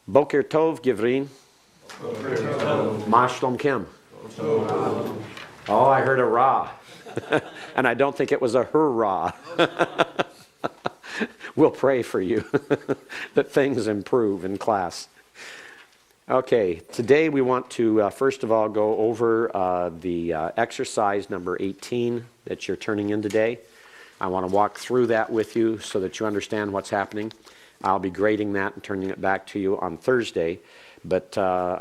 Boker Tov, Givrin. Ma Shlomkim. Oh, I heard a Ra. And I don't think it was a hurrah. We'll pray for you that things improve in class. Okay, today we want to first of all go over the exercise number 18 that you're turning in today. I want to walk through that with you so that you understand what's happening. I'll be grading that and turning it back to you on Thursday, but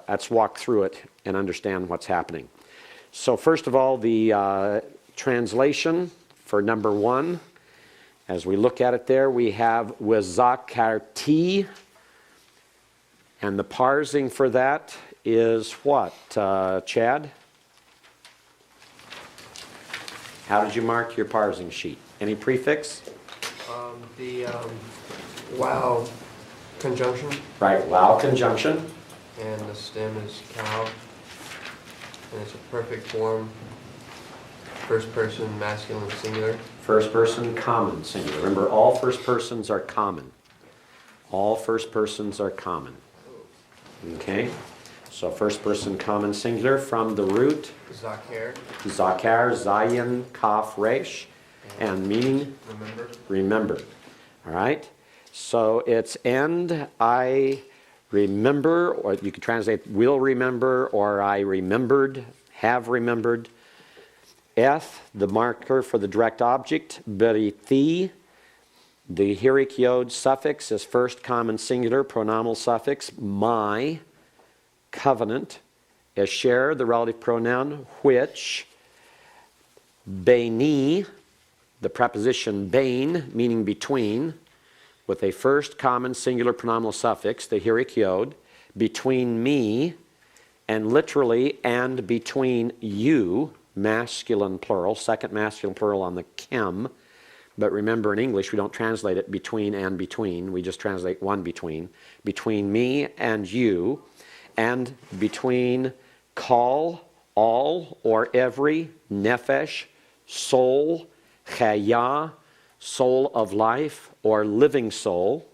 let's walk through it and understand what's happening. So first of all, the translation for number 1. As we look at it there, we have Wizakarti, and the parsing for that is what, Chad? How did you mark your parsing sheet? Any prefix? Wow conjunction. Right, wow conjunction. And the stem is cow. And it's a perfect form. First person, masculine, singular. First person, common, singular. Remember, all first persons are common. All first persons are common. Okay? So first person, common, singular from the root. Zakar. Zakar, Zayin, Kaf, Resh. And meaning? Remember. Remember. All right? So it's and I remember, or you could translate will remember, or I remembered, have remembered. Eth, the marker for the direct object. Berithi, the Hirik Yod suffix is first common singular, pronominal suffix. My, covenant. Esher, the relative pronoun, which. Beini, the preposition bain, meaning between, with a first common singular pronominal suffix, the Hirik Yod, between me, and literally and between you, masculine plural, second masculine plural on the chem. But remember, in English, we don't translate it between and between. We just translate one between. Between me and you, and between kol, all, or every, nefesh, soul, chaya, soul of life, or living soul.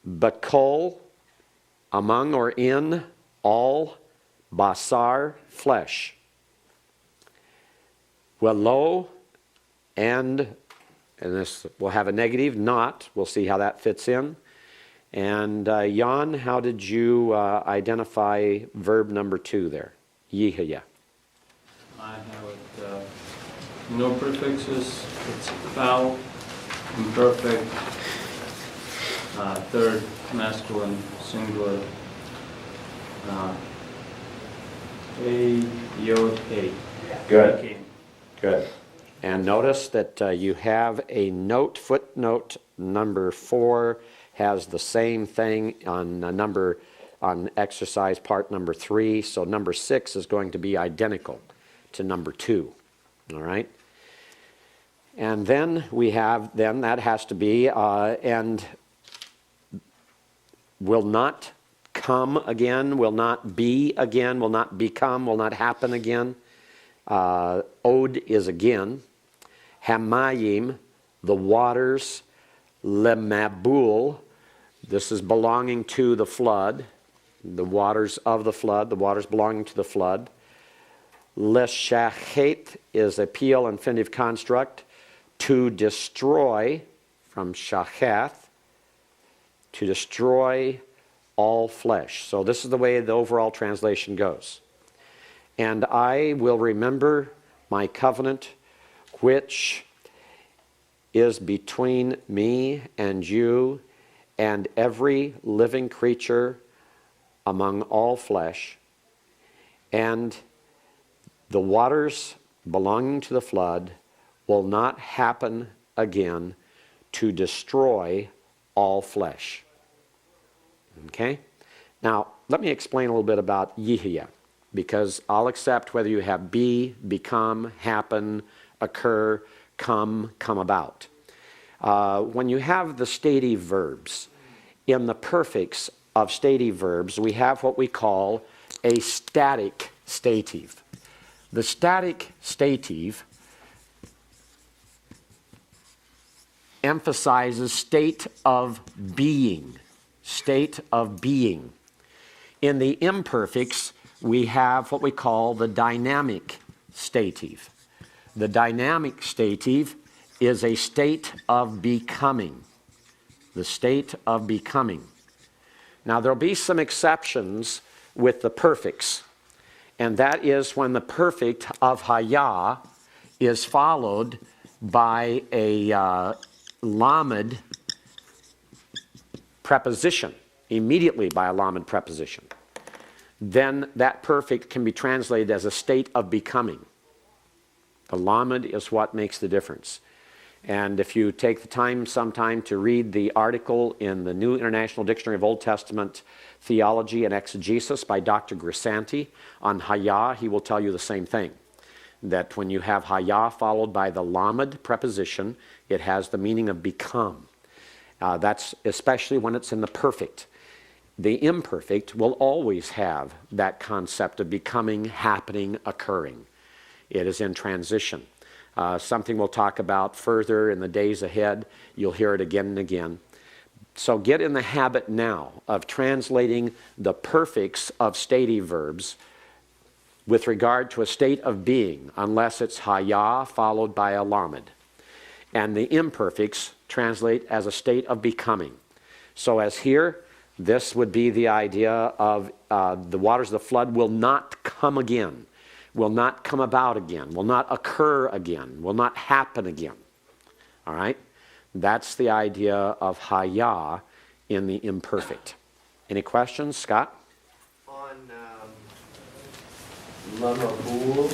Bakol, among or in, all, basar, flesh. Velo, and this will have a negative, not. We'll see how that fits in. And Jan, how did you identify verb number 2 there? Yihya. I have it, no prefixes, it's vowel, imperfect, third masculine, singular, a, yod, a. Good. Good. And notice that you have a note, footnote number 4 has the same thing on exercise part number 3. So number 6 is going to be identical to number 2. All right. And then we have, that has to be, and will not come again, will not be again, will not become, will not happen again. Od is again. Hamayim, the waters. Lemabul, this is belonging to the flood. The waters of the flood, the waters belonging to the flood. Leshachet is a PL infinitive construct. To destroy, from shachath, to destroy all flesh. So this is the way the overall translation goes. And I will remember my covenant, which is between me and you and every living creature among all flesh, and the waters belonging to the flood will not happen again to destroy all flesh. Okay? Now, let me explain a little bit about Yihya, because I'll accept whether you have be, become, happen, occur, come about. When you have the stative verbs, in the perfix of stative verbs, we have what we call a static stative. The static stative emphasizes state of being. state of being. In the imperfects, we have what we call the dynamic stative. The dynamic stative is a state of becoming. The state of becoming. Now, there'll be some exceptions with the perfects, and that is when the perfect of Haya is followed by a lamed preposition, immediately by a lamed preposition. Then that perfect can be translated as a state of becoming. The lamed is what makes the difference. And if you take the time sometime to read the article in the New International Dictionary of Old Testament Theology and Exegesis by Dr. Grisanti on Haya, he will tell you the same thing. That when you have Haya followed by the lamed preposition, it has the meaning of become. That's especially when it's in the perfect. The imperfect will always have that concept of becoming, happening, occurring. It is in transition. Something we'll talk about further in the days ahead. You'll hear it again and again. So get in the habit now of translating the perfects of stative verbs with regard to a state of being, unless it's Haya followed by a lamed. And the imperfects translate as a state of becoming. So as here, this would be the idea of the waters of the flood will not come again, will not come about again, will not occur again, will not happen again. All right? That's the idea of Haya in the imperfect. Any questions, Scott? On Lamabul,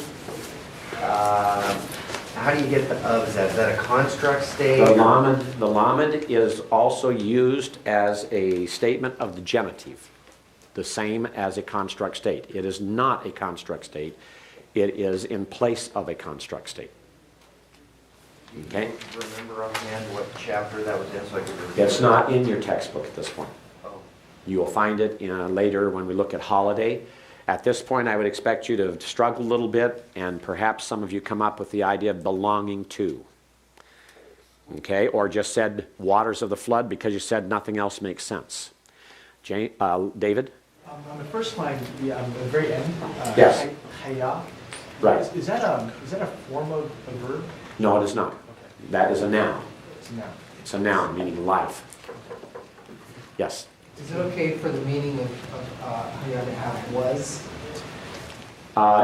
how do you get the of? Is that a construct state? The lamed is also used as a statement of the genitive, the same as a construct state. It is not a construct state. It is in place of a construct state. Okay? Do you remember offhand what chapter that was in so I could review It's it? not in your textbook at this point. Oh. You will find it later when we look at holiday. At this point, I would expect you to struggle a little bit, and perhaps some of you come up with the idea of belonging to. Okay? Or just said waters of the flood because you said nothing else makes sense. David? On the first line, on the very end, Yes. Haya. Right. Is that a form of a verb? No, it is not. Okay. That is a noun. It's a noun. It's a noun, meaning life. Yes? Is it okay for the meaning of Haya to have was?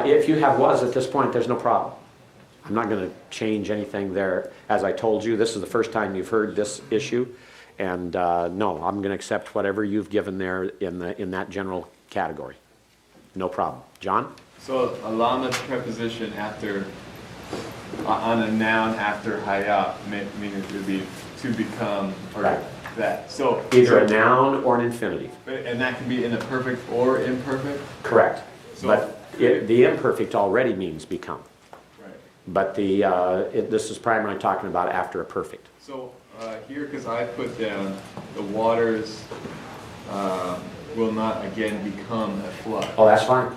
If you have was at this point, there's no problem. I'm not going to change anything there. As I told you, this is the first time you've heard this issue. And no, I'm going to accept whatever you've given there in that general category. No problem. John? So a lamed preposition after, on a noun after Haya, meaning it would be to become or Right. that. So Either a noun or an infinitive. And that can be in the perfect or imperfect? Correct. So- But the imperfect already means become. Right. But this is primarily talking about after a perfect. So here, because I put down the waters will not again become a flood. Oh, that's fine.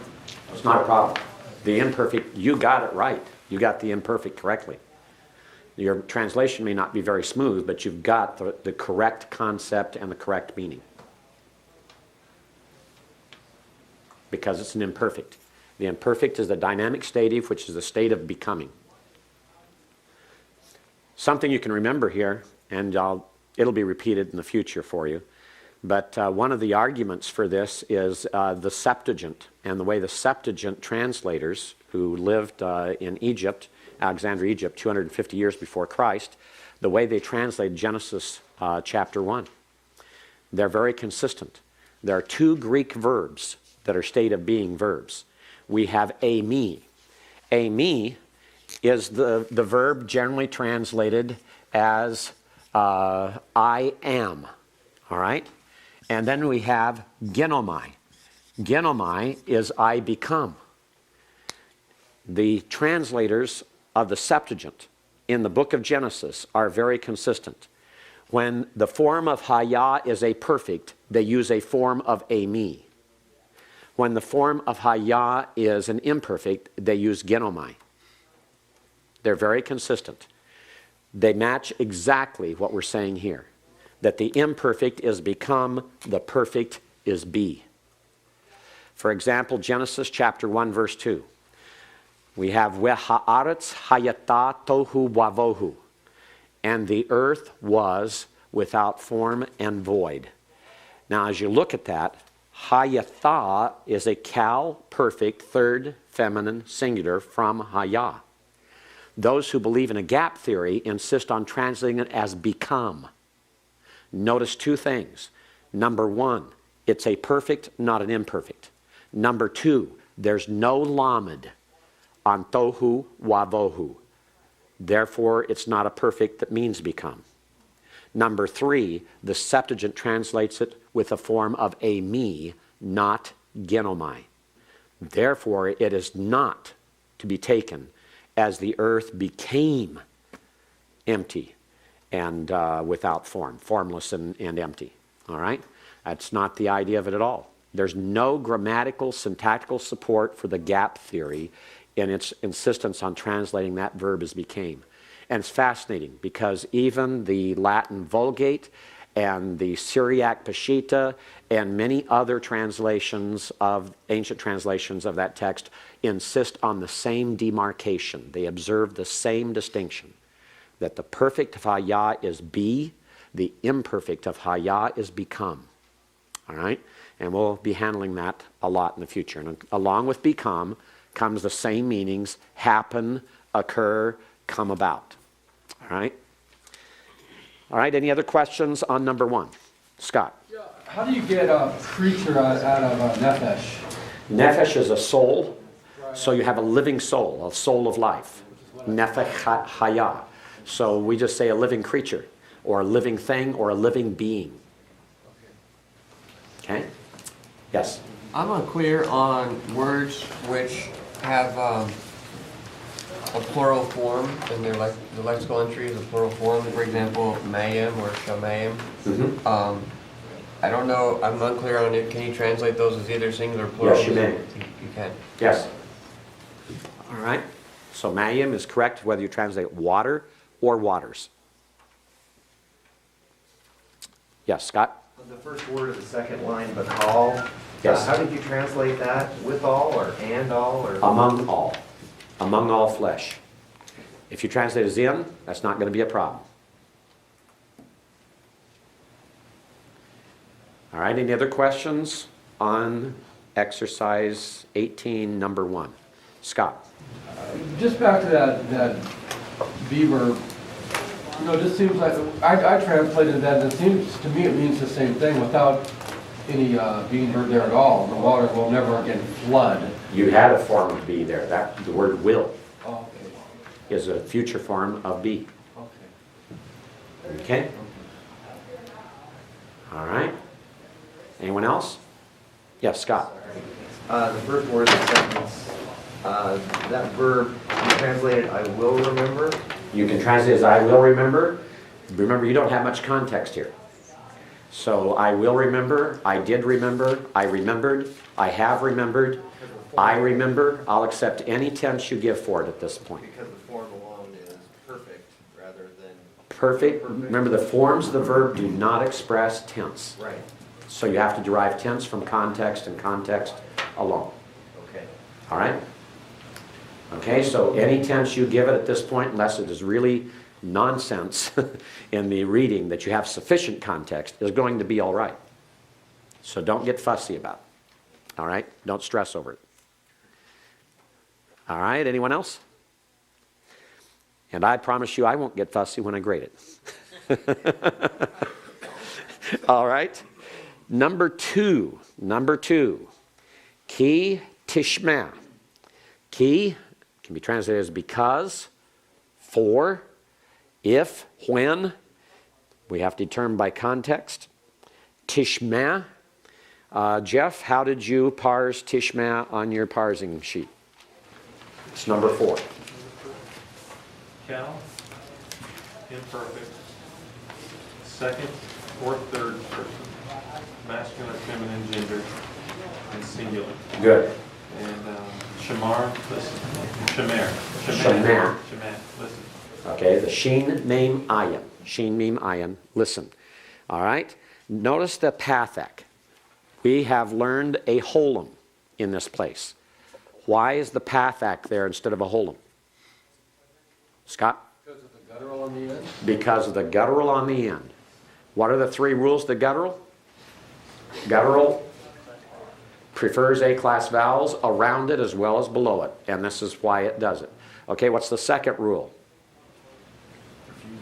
It's not a problem. The imperfect, you got it right. You got the imperfect correctly. Your translation may not be very smooth, but you've got the correct concept and the correct meaning. Because it's an imperfect. The imperfect is the dynamic stative, which is the state of becoming. Something you can remember here, and it'll be repeated in the future for you, but one of the arguments for this is the Septuagint, and the way the Septuagint translators who lived in Egypt, Alexandria, Egypt, 250 years before Christ, the way they translate Genesis chapter 1. They're very consistent. There are two Greek verbs that are state of being verbs. We have eimi. Eimi is the verb generally translated as I am, all right? And then we have genomai. Genomai is I become. The translators of the Septuagint in the book of Genesis are very consistent. When the form of Haya is a perfect, they use a form of eimi. When the form of Haya is an imperfect, they use genomai. They're very consistent. They match exactly what we're saying here. that the imperfect is become, the perfect is be. For example, Genesis chapter 1, verse 2. We have Haaretz hayata tohu wavohu, and the earth was without form and void. Now, as you look at that, hayatha is a cal perfect third feminine singular from haya. Those who believe in a gap theory insist on translating it as become. Notice two things. Number one, it's a perfect, not an imperfect. Number two, there's no lamed on tohu wavohu. Therefore, it's not a perfect that means become. Number three, the Septuagint translates it with a form of a me, not genomai. Therefore, it is not to be taken as the earth became empty and without form, formless and empty. All right? That's not the idea of it at all. There's no grammatical, syntactical support for the gap theory in its insistence on translating that verb as became. And it's fascinating because even the Latin Vulgate and the Syriac Peshitta and many other translations of ancient translations of that text insist on the same demarcation. They observe the same distinction, that the perfect of haya is be, the imperfect of haya is become. All right? And we'll be handling that a lot in the future. And along with become comes the same meanings: happen, occur, come about. All right? All right, any other questions on number one? Scott. How do you get a creature out of nefesh? Nefesh is a soul, so you have a living soul, a soul of life. Nefesh haya. So we just say a living creature, or a living thing, or a living being. Okay? Yes? I'm unclear on words which have a plural form in their the lexical entry is a plural form. For example, mayim or shamayim. Mm-hmm. I don't know. I'm unclear on it. Can you translate those as either singular or plural? Yes, you may. You can. Yes. All right. So mayim is correct whether you translate water or waters. Yes, Scott? The first word of the second line, bakal. Yes. How did you translate that? With all or and all or? Among all. Among all flesh. If you translate as in, that's not going to be a problem. All right, any other questions on exercise 18, number 1? Scott? Just back to that beaver, it just seems like, I translated that, and it seems to me it means the same thing without any being heard there at all. The water will never again flood. You had a form of be there. The word will Okay. is a future form of be. Okay. Okay? All right. Anyone else? Yes, Scott. The first word of the sentence, that verb, you translated I will remember. You can translate as I will remember. Remember, you don't have much context here. So I will remember, I did remember, I remembered, I have remembered, I remember. I'll accept any tense you give for it at this point. Because the form alone is perfect rather than. Perfect. Remember, the forms of the verb do not express tense. Right. So you have to derive tense from context and context alone. Okay. All right? Okay, so any tense you give it at this point, unless it is really nonsense in the reading that you have sufficient context, is going to be all right. So don't get fussy about it. All right? Don't stress over it. All right, anyone else? And I promise you I won't get fussy when I grade it. All right? Number two, ki tishma. Ki can be translated as because, for, if, when. We have to determine by context. Tishma. Jeff, how did you parse tishma on your parsing sheet? It's number 4. Cal, imperfect, second or third person, masculine or feminine gender, and singular. Good. And shamar, listen. Shamer. Shamer. Shamer, listen. Okay, the sheen, meme, ayin. Sheen, meme, ayin. Listen. All right? Notice the pathak. We have learned a holum in this place. Why is the pathak there instead of a holum? Scott? Because of the guttural on the end? Because of the guttural on the end. What are the three rules of the guttural? Guttural prefers A-class vowels around it as well as below it, and this is why it does it. Okay, what's the second rule?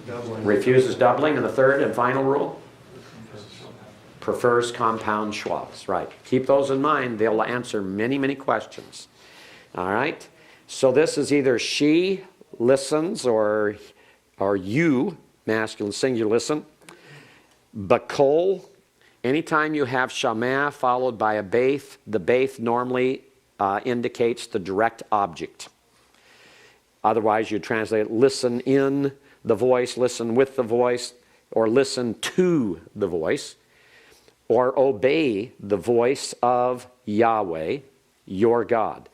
Refuses doubling, and the third and final rule? Prefers compound schwas, right. Keep those in mind. They'll answer many, many questions. All right? So this is either she listens or you, masculine singular, listen. Bakol, anytime you have shamah followed by a beith, the beith normally indicates the direct object. Otherwise, you translate listen in the voice, listen with the voice, or listen to the voice, or obey the voice of Yahweh, your God.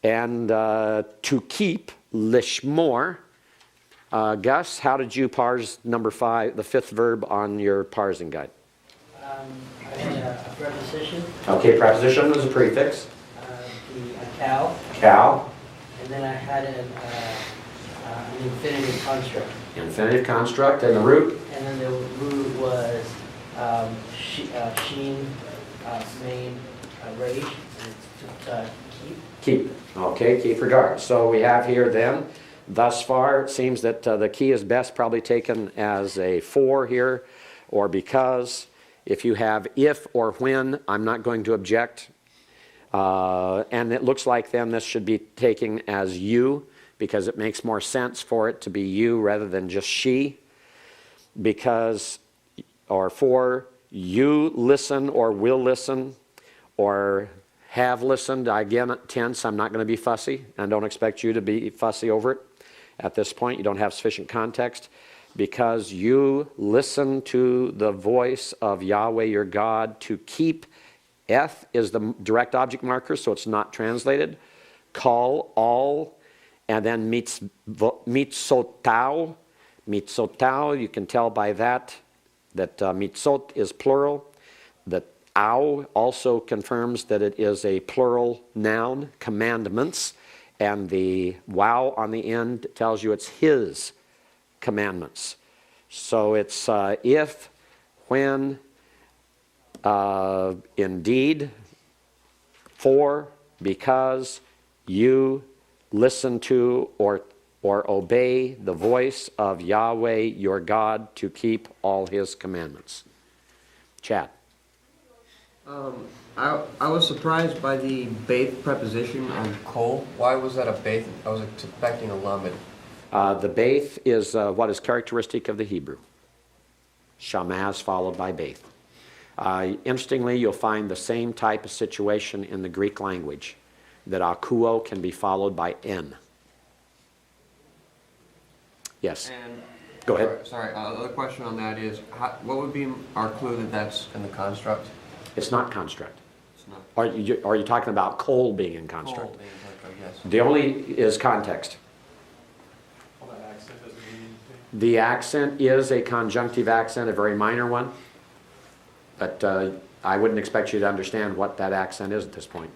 And to keep, lishmor. Gus, how did you parse number 5, the 5th verb on your parsing guide? I had a preposition, Okay, preposition is a prefix. a cow, Cal, and then I had an infinitive construct. infinitive construct, and the root? And then the root was sheen, main, rage, and it's keep. Keep. Okay, keep regard. So we have here then, thus far, it seems that the key is best probably taken as a for here, or because. If you have if or when, I'm not going to object. And it looks like then this should be taken as you, because it makes more sense for it to be you rather than just she. Because, or for, you listen or will listen, or have listened. Again, tense, I'm not going to be fussy, and don't expect you to be fussy over it. At this point, you don't have sufficient context. Because you listen to the voice of Yahweh your God to keep. Eth is the direct object marker, so it's not translated. Call, all, and then mitzotau. Mitzotau, you can tell by that mitzot is plural. The au also confirms that it is a plural noun, commandments. And the wow on the end tells you it's his commandments. So it's if, when, indeed, for, because, you listen to or obey the voice of Yahweh your God to keep all his commandments. Chad. I was surprised by the beith preposition on kol. Why was that a beith? I was expecting a lamed. The beith is what is characteristic of the Hebrew. Shamaz followed by beith. Interestingly, you'll find the same type of situation in the Greek language, that akuo can be followed by n. Yes. And Go ahead. Sorry, another question on that is, what would be our clue that that's in the construct? It's not construct. It's not. Are you talking about coal being in construct? Kol being construct, yes. The only is context. Well, that accent doesn't mean anything. The accent is a conjunctive accent, a very minor one. But I wouldn't expect you to understand what that accent is at this point.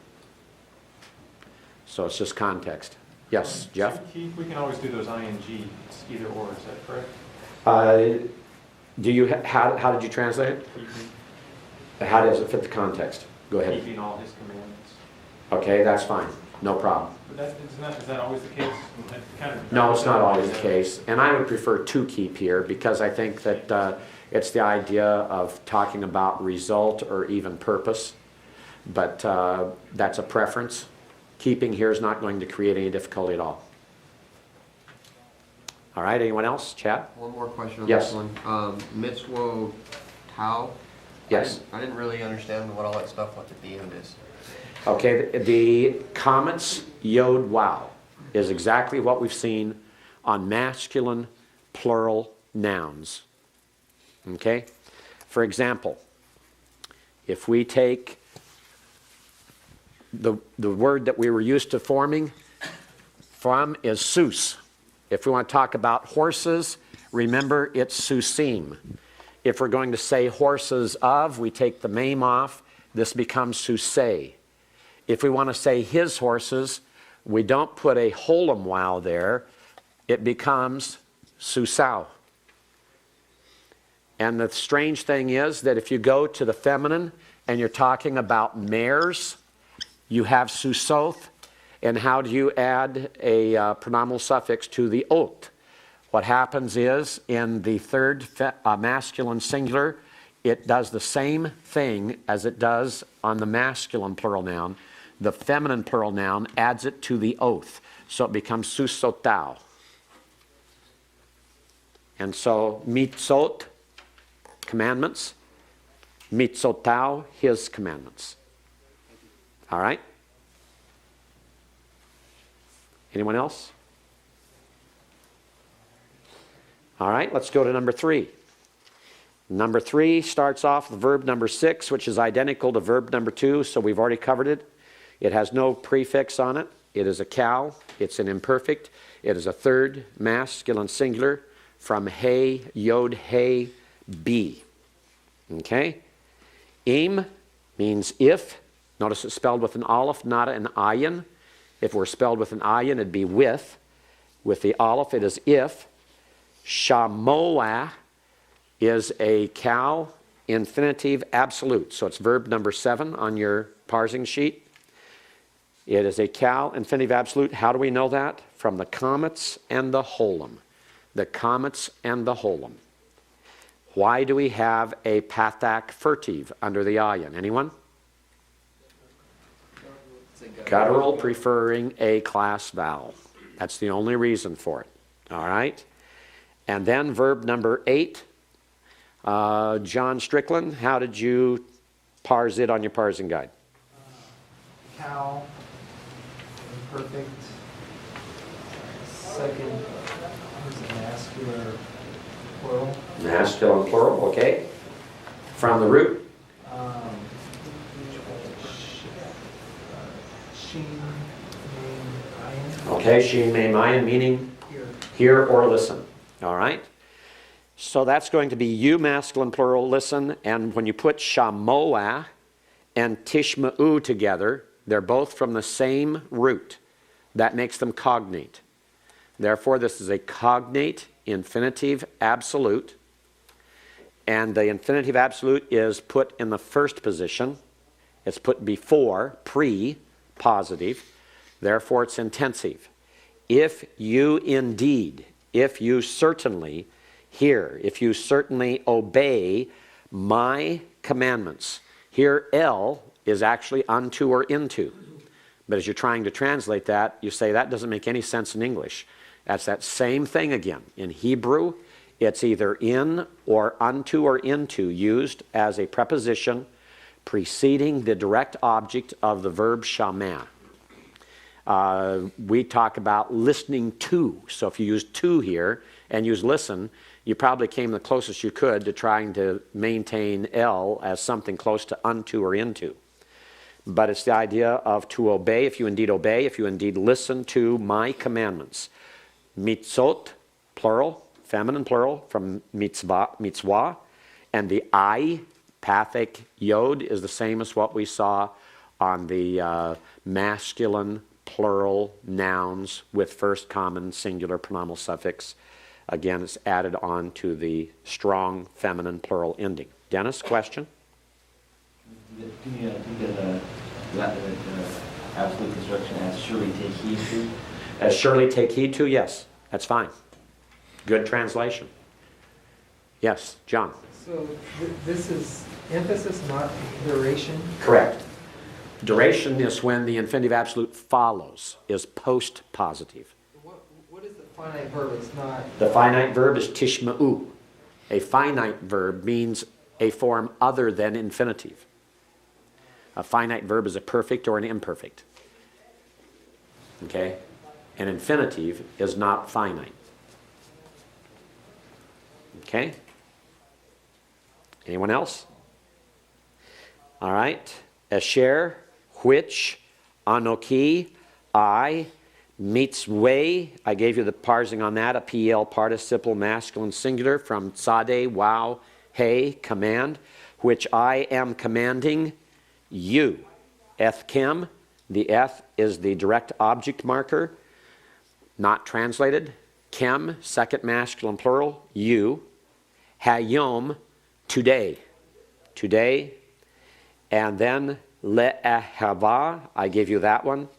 So it's just context. Yes, Jeff? Keith, we can always do those ing, it's either or, is that correct? How did you translate it? Keeping, How does it fit the context? Go ahead. keeping all his commandments. Okay, that's fine. No problem. But is that always the case? That kind of- No, it's not always the case. And I would prefer to keep here because I think that it's the idea of talking about result or even purpose. But that's a preference. Keeping here is not going to create any difficulty at all. All right, anyone else? Chad? One more question on Yes. this one. Mitzwo tau. Yes. I didn't really understand what all that stuff at the end is. Okay, the comments yod wow is exactly what we've seen on masculine plural nouns. Okay? For example, if we take the word that we were used to forming from is sus. If we want to talk about horses, remember it's susim. If we're going to say horses of, we take the meme off. This becomes susei. If we want to say his horses, we don't put a holum wow there. It becomes susau. And the strange thing is that if you go to the feminine and you're talking about mares, you have susoth. And how do you add a pronominal suffix to the ot? What happens is in the third masculine singular, it does the same thing as it does on the masculine plural noun. The feminine plural noun adds it to the oath. So it becomes susotao. And so mitzot, commandments. Mitzotao, his commandments. All right? Anyone else? All right, let's go to number 3. Number 3 starts off with verb number 6, which is identical to verb number 2, so we've already covered it. It has no prefix on it. It is a cal. It's an imperfect. It is a third masculine singular from hey, yod, hey, be. Okay? Im means if. Notice it's spelled with an aleph, not an ayin. If it were spelled with an ayin, it'd be with. With the aleph, it is if. Shamoah is a cal infinitive absolute. So it's verb number 7 on your parsing sheet. It is a cal infinitive absolute. How do we know that? From the comets and the holum. The comets and the holum. Why do we have a pathak furtive under the ayin? Anyone? Guttural preferring a class vowel. That's the only reason for it. All right? And then verb number 8. John Strickland, how did you parse it on your parsing guide? Cow, imperfect, second, is it masculine plural? Masculine plural, okay. From the root? Sheen, name, ayin. Okay, sheen, mei, mayan, meaning hear or listen. All right? So that's going to be you, masculine plural, listen. And when you put shamoah and tishma'u together, they're both from the same root. That makes them cognate. Therefore, this is a cognate infinitive absolute. And the infinitive absolute is put in the first position. It's put before, pre-positive. Therefore, it's intensive. If you indeed, if you certainly hear, if you certainly obey my commandments. Here, el is actually unto or into. But as you're trying to translate that, you say that doesn't make any sense in English. That's that same thing again. In Hebrew, it's either in or unto or into, used as a preposition preceding the direct object of the verb shamah. We talk about listening to. So if you use to here and use listen, you probably came the closest you could to trying to maintain el as something close to unto or into. But it's the idea of to obey, if you indeed listen to my commandments. Mitzot, plural, feminine plural, from mitzvah, and the I, pathic yod, is the same as what we saw on the masculine plural nouns with first common singular pronominal suffix. Again, it's added on to the strong feminine plural ending. Dennis, question? Do you get absolute construction as surely take heed to? As surely take heed to, yes. That's fine. Good translation. Yes, John. So this is emphasis, not duration? Correct. Duration is when the infinitive absolute follows, is post-positive. What is the finite verb? It's not... The finite verb is tishma'u. A finite verb means a form other than infinitive. A finite verb is a perfect or an imperfect. Okay? An infinitive is not finite. Okay? Anyone else? All right. Asher, which, anoki, I, mitzvah. I gave you the parsing on that, a PL participle masculine singular from tzadeh, wow, hey, command, which I am commanding you. Eth chem, the eth is the direct object marker, not translated. Chem, second masculine plural, you. Hayom, today. Today. And then le'ahava, I gave you that one.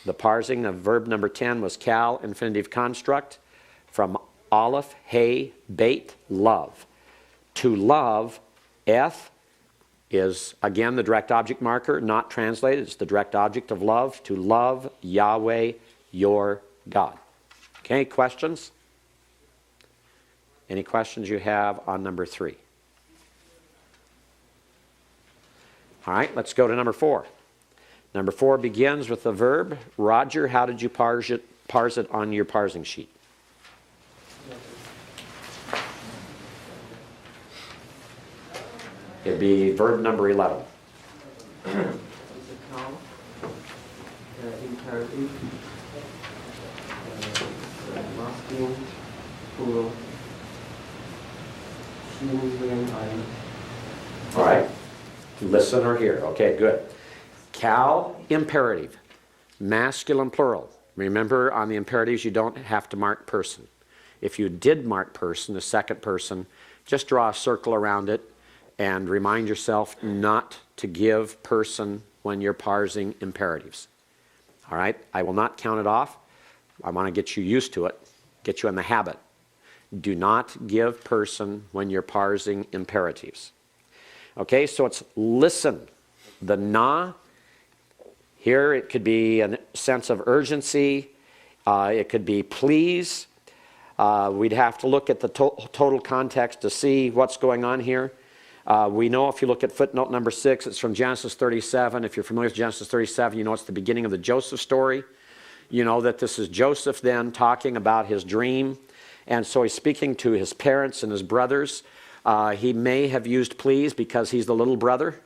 The parsing of verb number 10 was cal, infinitive construct, from aleph, hey, bait, love. To love, eth, is again the direct object marker, not translated. It's the direct object of love. To love Yahweh, your God. Okay, questions? Any questions you have on number 3? All right, let's go to number 4. Number 4 begins with the verb. Roger, how did you parse it on your parsing sheet? It'd be verb number 11. It's a cow, imperative, masculine, plural, singular, All right. Listen or hear. Okay, good. Cal, imperative. Masculine, plural. Remember, on the imperatives, you don't have to mark person. If you did mark person, the second person, just draw a circle around it and remind yourself not to give person when you're parsing imperatives. All right? I will not count it off. I want to get you used to it, get you in the habit. Do not give person when you're parsing imperatives. Okay, so it's listen. The na, here it could be a sense of urgency. It could be please. We'd have to look at the total context to see what's going on here. We know if you look at footnote number 6, it's from Genesis 37. If you're familiar with Genesis 37, you know it's the beginning of the Joseph story. You know that this is Joseph then talking about his dream. And so he's speaking to his parents and his brothers. He may have used please because he's the little brother.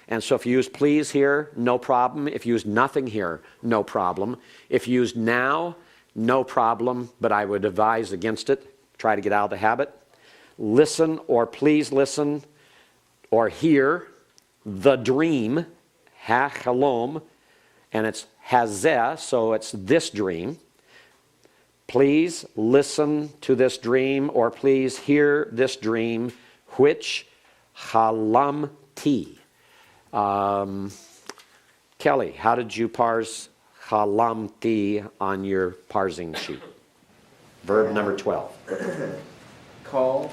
And so if you use please here, no problem. If you use nothing here, no problem. If you use now, no problem, but I would advise against it. Try to get out of the habit. Listen or please listen or hear the dream, ha-chalom, and it's hazeh, so it's this dream. Please listen to this dream or please hear this dream, which halamti. Kelly, how did you parse halamti on your parsing sheet? Verb number 12. Call,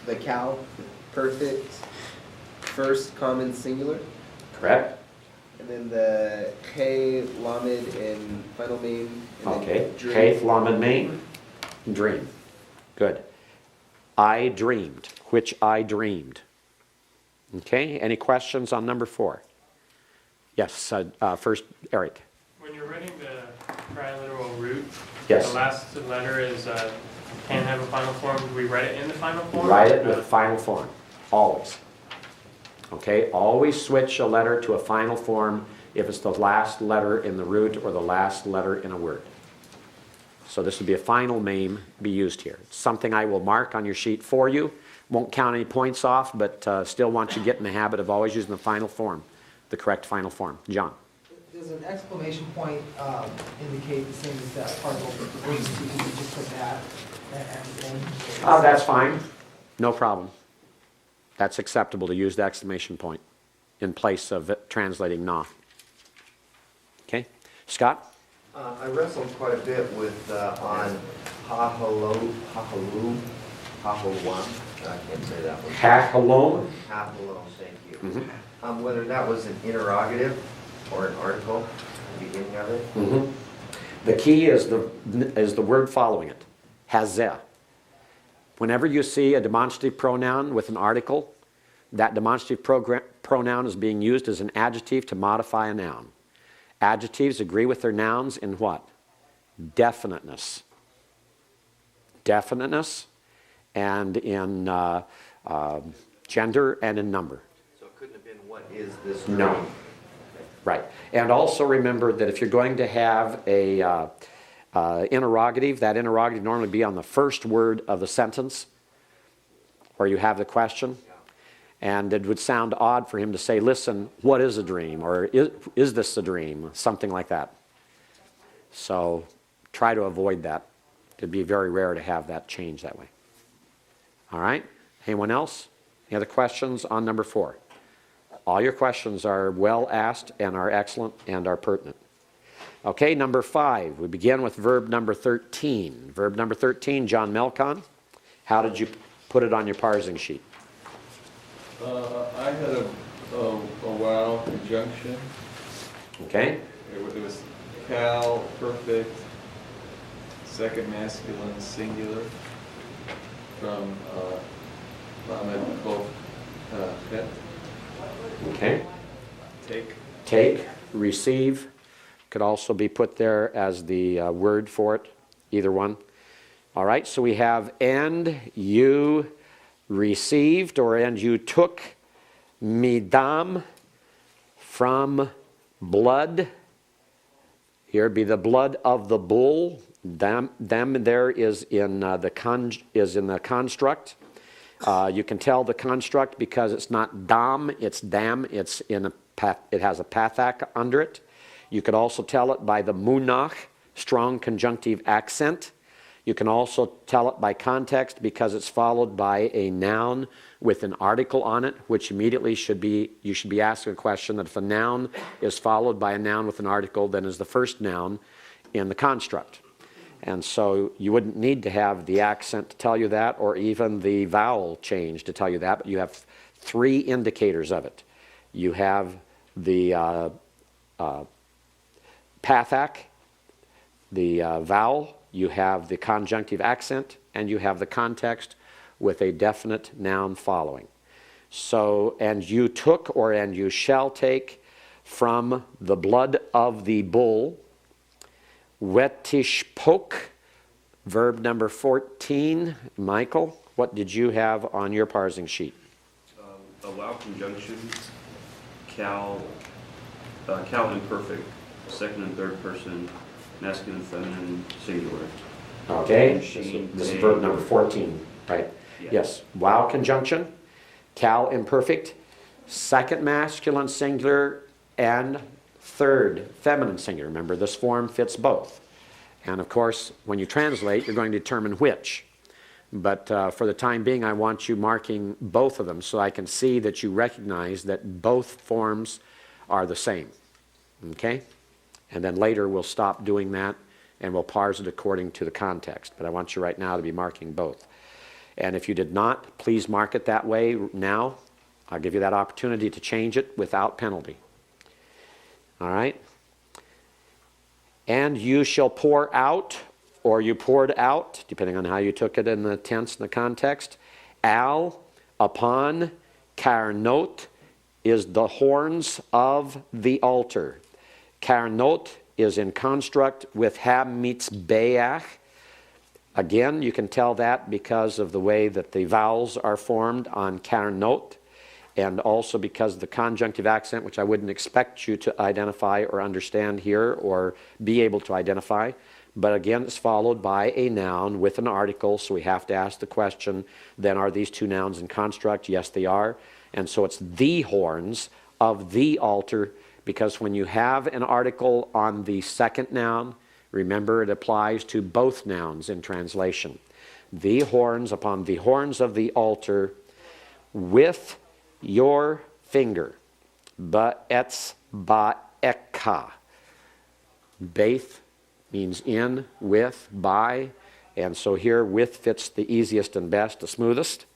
the cow, perfect, first common singular. Correct. And then the hey, lamed, and final main. And Okay. dream. Hey, lamed main. Dream. Good. I dreamed, which I dreamed. Okay, any questions on number 4? Yes, first, Eric. When you're writing the triliteral root, Yes. the last letter is can have a final form. Do we write it in the final form? Write it with final form, always. Okay, always switch a letter to a final form if it's the last letter in the root or the last letter in a word. So this would be a final name be used here. It's something I will mark on your sheet for you. Won't count any points off, but still want you to get in the habit of always using the final form, the correct final form. John. Does an exclamation point indicate the same as that particle? Or you just put that at the end? That's fine. No problem. That's acceptable to use the exclamation point in place of it translating na. Okay. Scott? I wrestled quite a bit with on hahalom. I can't say that one. Hachalom. Hahalom, thank you. Mhm. Whether that was an interrogative or an article at the beginning of it. Mm-hmm. The key is the word following it, hazeh. Whenever you see a demonstrative pronoun with an article, that demonstrative pronoun is being used as an adjective to modify a noun. Adjectives agree with their nouns in what? Definiteness. Definiteness, and in gender and in number. So it couldn't have been what is this No. dream? Right. And also remember that if you're going to have a interrogative, that interrogative normally be on the first word of the sentence. where you have the question. And it would sound odd for him to say, listen, what is a dream? Or is this a dream? Something like that. So try to avoid that. It'd be very rare to have that change that way. All right? Anyone else? Any other questions on number 4? All your questions are well asked and are excellent and are pertinent. Okay, number 5. We begin with verb number 13. Verb number 13, John Melcon. How did you put it on your parsing sheet? I had a wow conjunction. Okay. It was cal, perfect, second masculine, singular, from Lamed Kol Het. Okay. Take. Take, receive, could also be put there as the word for it, either one. All right, so we have and you received, or and you took midam from blood. Here be the blood of the bull. Them there is in the construct. You can tell the construct because it's not dam, it's dam. It's it has a pathak under it. You could also tell it by the munach, strong conjunctive accent. You can also tell it by context because it's followed by a noun with an article on it, which immediately you should be asking a question that if a noun is followed by a noun with an article, then is the first noun in the construct. And so you wouldn't need to have the accent to tell you that, or even the vowel change to tell you that, but you have 3 indicators of it. You have the pathak, the vowel, you have the conjunctive accent, and you have the context with a definite noun following. So, and you took, or and you shall take from the blood of the bull. Wetishpok, verb number 14. Michael, what did you have on your parsing sheet? Allow conjunction, cal imperfect, second and third person, masculine, feminine, singular. Okay, Machine, this is verb number 14, right? Yeah. Yes, wow conjunction, cal imperfect, second masculine singular, and third feminine singular. Remember, this form fits both. And of course, when you translate, you're going to determine which. But for the time being, I want you marking both of them so I can see that you recognize that both forms are the same. Okay? And then later we'll stop doing that and we'll parse it according to the context. But I want you right now to be marking both. And if you did not, please mark it that way now. I'll give you that opportunity to change it without penalty. All right? And you shall pour out, or you poured out, depending on how you took it in the tense and the context. Al, upon, karnot is the horns of the altar. Karnot is in construct with ha-mitzbeach. Again, you can tell that because of the way that the vowels are formed on karnot, and also because of the conjunctive accent, which I wouldn't expect you to identify or understand here or be able to identify. But again, it's followed by a noun with an article, so we have to ask the question, then are these 2 nouns in construct? Yes, they are. And so it's the horns of the altar, because when you have an article on the second noun, remember it applies to both nouns in translation. The horns, upon the horns of the altar, with your finger. Ba'etz ba'ekka. Baith means in, with, by, and so here with fits the easiest and best, the smoothest.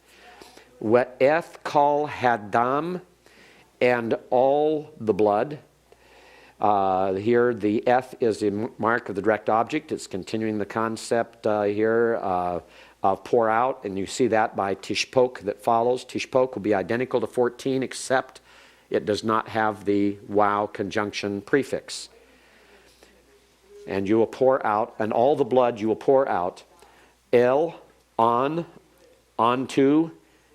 Wa'eth kol hadam, and all the blood. Here the eth is the mark of the direct object. It's continuing the concept here of pour out, and you see that by tishpok that follows. Tishpok will be identical to 14, except it does not have the wow conjunction prefix. And you will pour out, and all the blood you will pour out, el, on, onto,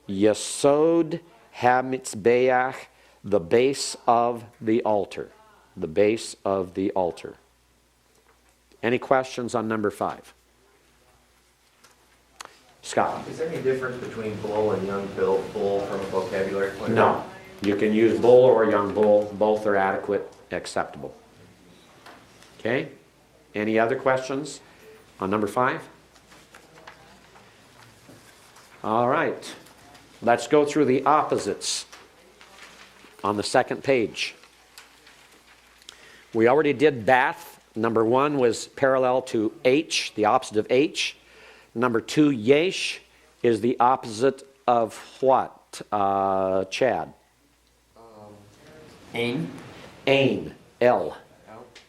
yesod hamitzbeach, the base of the altar. The base of the altar. Any questions on number 5? Scott? Is there any difference between bull and young bull from a vocabulary point of view? No. You can use bull or young bull. Both are adequate, acceptable. Okay? Any other questions on number 5? All right. Let's go through the opposites on the second page. We already did Bath. Number 1 was parallel to H, the opposite of H. Number 2, Yesh, is the opposite of what, Chad? Ain. Ain, L.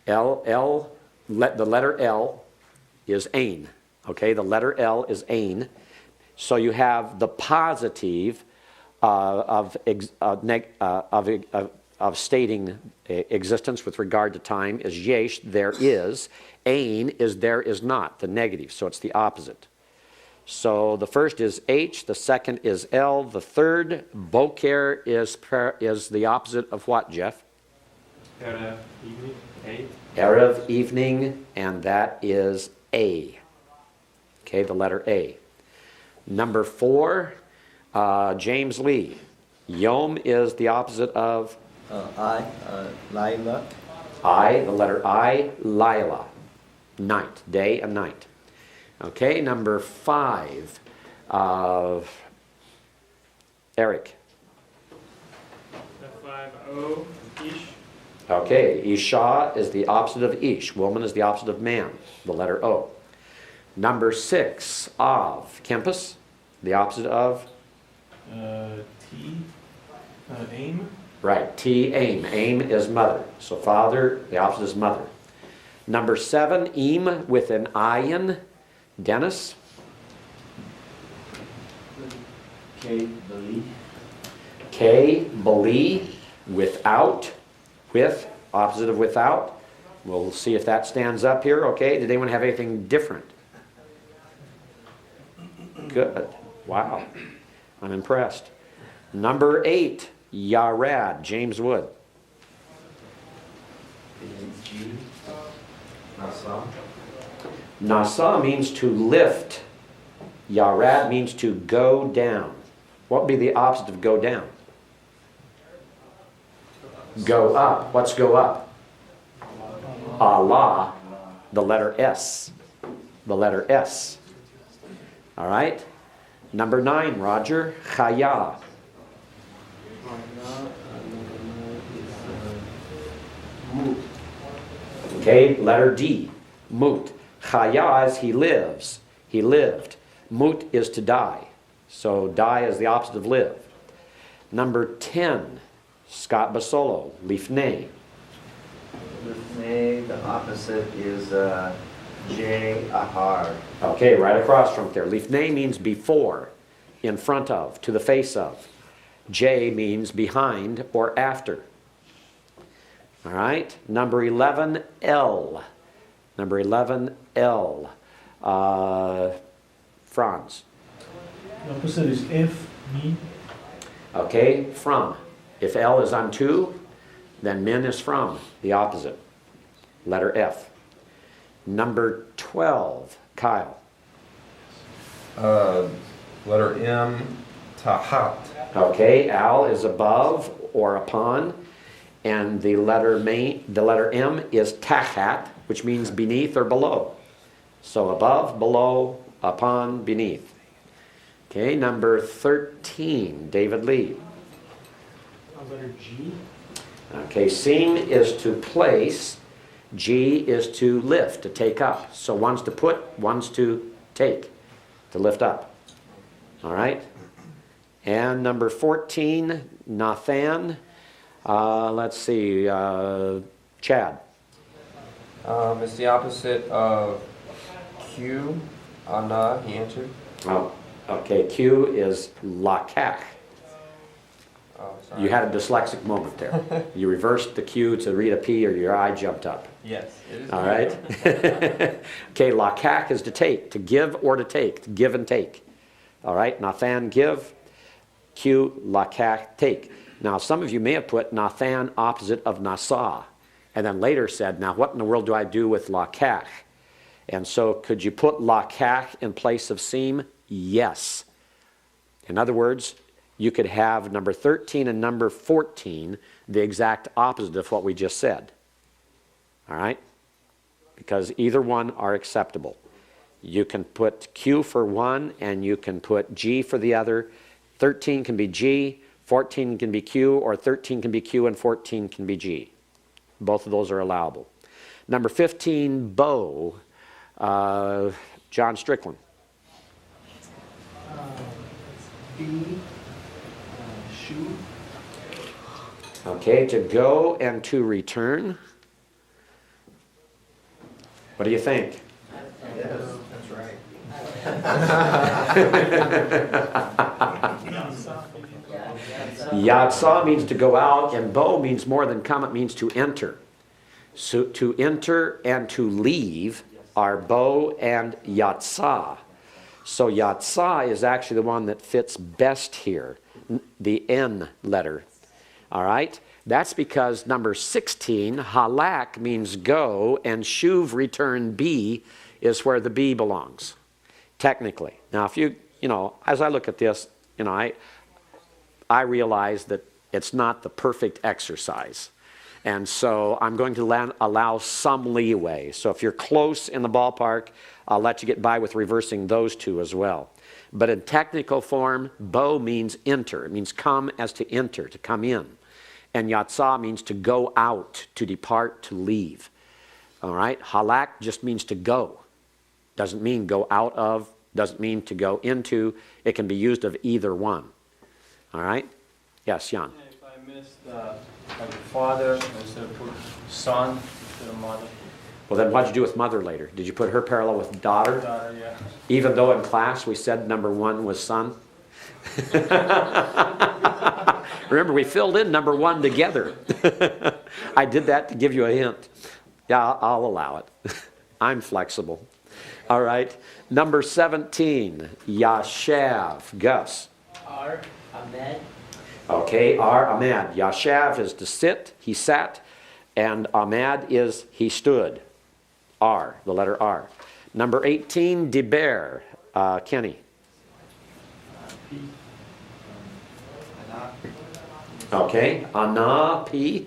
The letter L is Ain. Okay, the letter L is Ain. So you have the positive of stating existence with regard to time is yesh, there is. Ain is there is not, the negative, so it's the opposite. So the first is H, the second is L, the third, boker, is the opposite of what, Jeff? Erev, evening, A. Erev, evening, and that is A. Okay, the letter A. Number 4, James Lee. Yom is the opposite of? Laila. I, the letter I, Lila. Night, day and night. Okay, number 5, Eric. F5O, Ish. Okay, Isha is the opposite of Ish. Woman is the opposite of man, the letter O. Number 6, Av. Kempis, the opposite of? T, aim. Right, T, aim. Aim is mother. So father, the opposite is mother. Number 7, Im with an ayin. Dennis? K, Bali. K, bali, without, with, opposite of without. We'll see if that stands up here, okay? Did anyone have anything different? Good. Wow. I'm impressed. Number 8, Yarad, James Wood. G. Nasa. Nasa means to lift. Yarad means to go down. What would be the opposite of go down? Go up. What's go up? Allah, the letter S. The letter S. All right? Number 9, Roger, Chaya. Okay, letter D, Mut. Chaya is he lives. He lived. Mut is to die. So die is the opposite of live. Number 10, Scott Basolo, Lifnei. Lifnei, the opposite is J, Ahar. Okay, right across from there. Lifnei means before, in front of, to the face of. J means behind or after. All right, number 11, L. Number 11, L. Franz. The opposite is F, me. Okay, from. If L is unto, then min is from, the opposite. Letter F. Number 12, Kyle. Letter M, tahat. Okay, al is above or upon, and the letter M is tahat, which means beneath or below. So above, below, upon, beneath. Okay, number 13, David Lee. Letter G. Okay, seem is to place, G is to lift, to take up. So one's to put, one's to take, to lift up. All right? And number 14, Nathan. Let's see, Chad. It's the opposite of Q, Ana, he answered. Oh, okay, Q is lakach. Oh, sorry. You had a dyslexic moment there. You reversed the Q to read a P or your eye jumped up. Yes, it is. All right? Okay, lakach is to take, to give or to take, to give and take. All right, Nathan, give. Q, lakach, take. Now, some of you may have put Nathan opposite of Nasa, and then later said, now what in the world do I do with lakach? And so could you put lakach in place of seem? yes. In other words, you could have number 13 and number 14 the exact opposite of what we just said. All right? Because either one are acceptable. You can put Q for one and you can put G for the other. 13 can be G, 14 can be Q, or 13 can be Q and 14 can be G. Both of those are allowable. Number 15, bow. John Strickland. B, shoe. Okay, to go and to return. What do you think? Yes, that's right. Yatsa means to go out, and bo means more than come, it means to enter. So to enter and to leave are bo and yatsa. So yatsa is actually the one that fits best here, the N letter. All right? That's because number 16, halak, means go, and shuv, return, B, is where the B belongs, technically. Now, if you know, as I look at this, you know, I realize that it's not the perfect exercise. And so I'm going to allow some leeway. So if you're close in the ballpark, I'll let you get by with reversing those two as well. But in technical form, bo means enter. It means come as to enter, to come in. And yatsa means to go out, to depart, to leave. All right? Halak just means to go. Doesn't mean go out of, doesn't mean to go into. It can be used of either one. All right? Yes, Jan. If I missed like father instead of put son instead of mother. Well, then what'd you do with mother later? Did you put her parallel with daughter? Daughter, yeah. Even though in class we said number 1 was son? Remember, we filled in number 1 together. I did that to give you a hint. Yeah, I'll allow it. I'm flexible. All right. Number 17, Yashav. Gus. R, Ahmed. Okay, Ahmed. Yashav is to sit, he sat, and Ahmed is he stood. R, the letter R. Number 18, Diber. Kenny. P. Okay, Ana, P.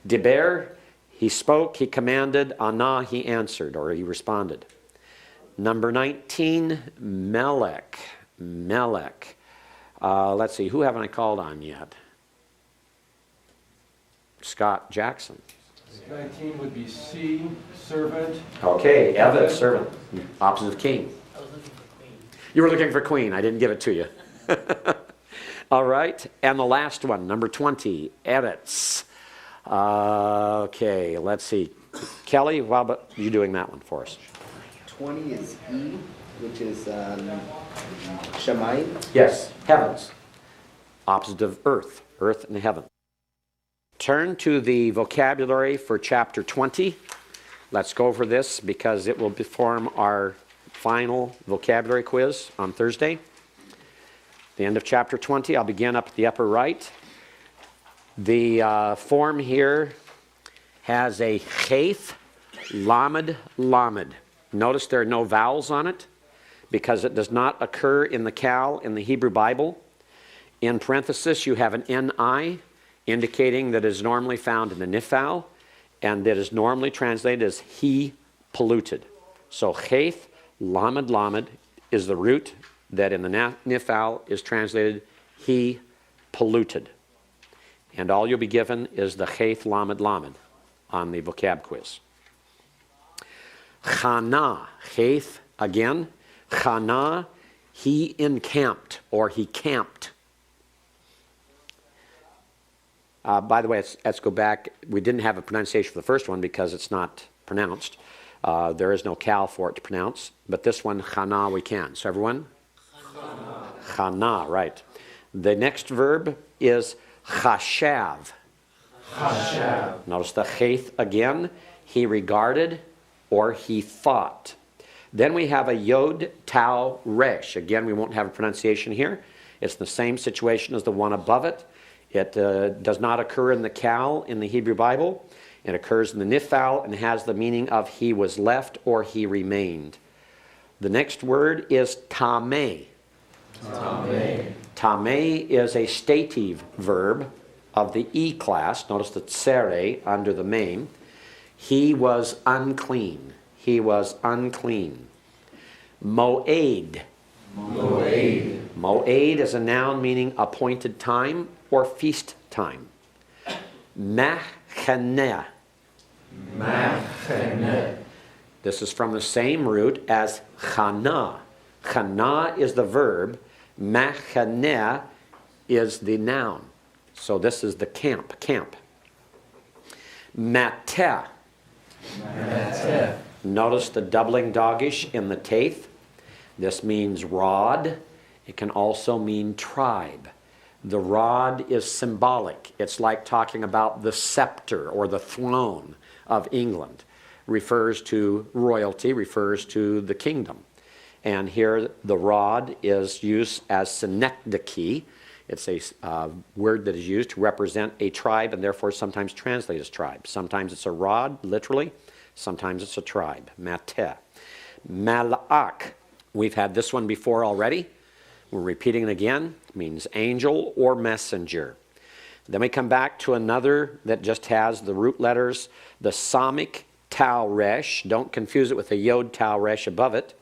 Diber, he spoke, he commanded. Ana, he answered, or he responded. Number 19, Melech. Melech. Let's see, who haven't I called on yet? Scott Jackson. 19 would be C, servant. Okay, Eved, servant. Opposite of king. I was looking for queen. You were looking for queen. I didn't give it to you. All right, and the last one, number 20, Eretz. Okay, let's see. Kelly, how about you doing that one for us? 20 is E, which is Shamayim. Yes, heavens. Opposite of earth, earth and heaven. Turn to the vocabulary for chapter 20. Let's go over this because it will form our final vocabulary quiz on Thursday. The end of chapter 20, I'll begin up at the upper right. The form here has a cheth, lamed, lamed. Notice there are no vowels on it because it does not occur in the cal in the Hebrew Bible. In parenthesis, you have an ni, indicating that it is normally found in the nifal, and that is normally translated as he polluted. So cheth, lamed, lamed is the root that in the nifal is translated he polluted. And all you'll be given is the cheth, lamed, lamed on the vocab quiz. Chana, cheth, again. Chana, he encamped or he camped. By the way, let's go back. We didn't have a pronunciation for the first one because it's not pronounced. There is no cal for it to pronounce. But this one, chana, we can. So everyone? Chana, right. The next verb is chashav. Chashav. Notice the cheth again. He regarded or he thought. Then we have a yod, tau, resh. Again, we won't have a pronunciation here. It's the same situation as the one above it. It does not occur in the cal in the Hebrew Bible. It occurs in the nifal and has the meaning of he was left or he remained. The next word is tameh. Tame is a stative verb of the E class. Notice the tsere under the main. He was unclean. He was unclean. Moed. Moed is a noun meaning appointed time or feast time. Machaneh. This is from the same root as chana. Chana is the verb. Machaneh is the noun. So this is the camp. Mateh. Notice the doubling dogish in the teth. This means rod. It can also mean tribe. The rod is symbolic. It's like talking about the scepter or the throne of England. Refers to royalty, refers to the kingdom. And here the rod is used as synecdoche. It's a word that is used to represent a tribe and therefore sometimes translated as tribe. Sometimes it's a rod, literally. Sometimes it's a tribe. Mateh. Malak. We've had this one before already. We're repeating it again. It means angel or messenger. Then we come back to another that just has the root letters, the Samic Tau Resh. Don't confuse it with the Yod Tau Resh above it.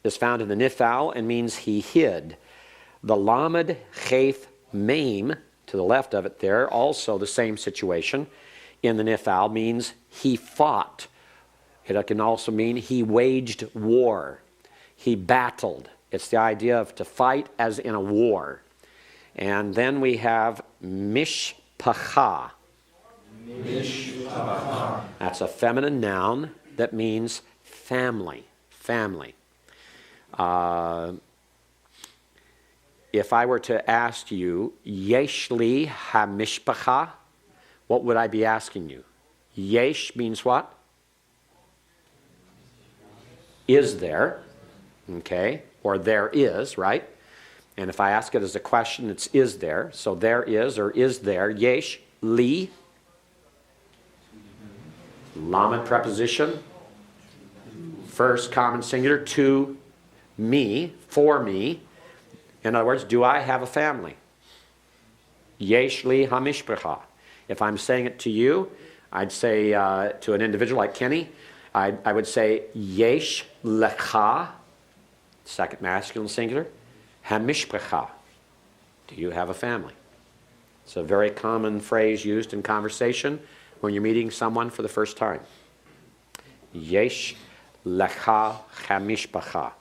Is found in the Nifal and means he hid. The Lamed Cheth Mem, to the left of it there, also the same situation in the Nifal, means he fought. It can also mean he waged war. He battled. It's the idea of to fight as in a war. And then we have Mishpacha. That's a feminine noun that means family. Family. If I were to ask you, Yeshli ha-mishpacha, what would I be asking you? Yesh means what? Is there, okay, or there is, right? And if I ask it as a question, it's is there. So there is or is there. Yesh, li, lamed preposition, first common singular, to me, for me. In other words, do I have a family? Yesh li hamishpacha. If I'm saying it to you, I'd say to an individual like Kenny, I would say yesh lecha, second masculine singular, hamishpacha. Do you have a family? It's a very common phrase used in conversation when you're meeting someone for the first time. Yesh lecha hamishpacha.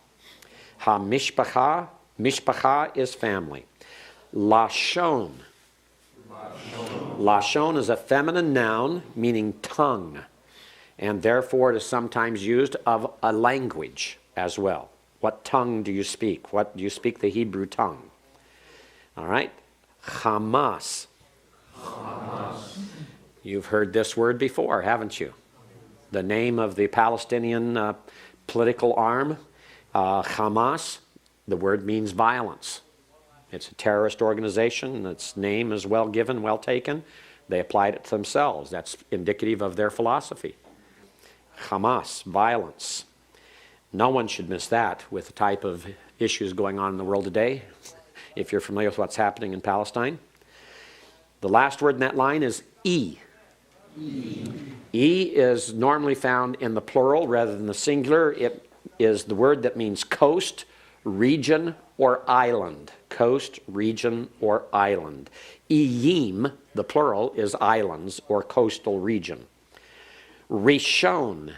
Hamishpacha, mishpacha is family. Lashon. Lashon is a feminine noun meaning tongue, and therefore it is sometimes used of a language as well. What tongue do you speak? What do you speak? The Hebrew tongue. All right. Hamas. You've heard this word before, haven't you? The name of the Palestinian political arm, Hamas. The word means violence. It's a terrorist organization. Its name is well given, well taken. They applied it to themselves. That's indicative of their philosophy. Hamas, violence. No one should miss that with the type of issues going on in the world today, if you're familiar with what's happening in Palestine. The last word in that line is E. E is normally found in the plural rather than the singular. It is the word that means coast, region, or island. Coast, region, or island. Iyim, the plural, is islands or coastal region. Rishon.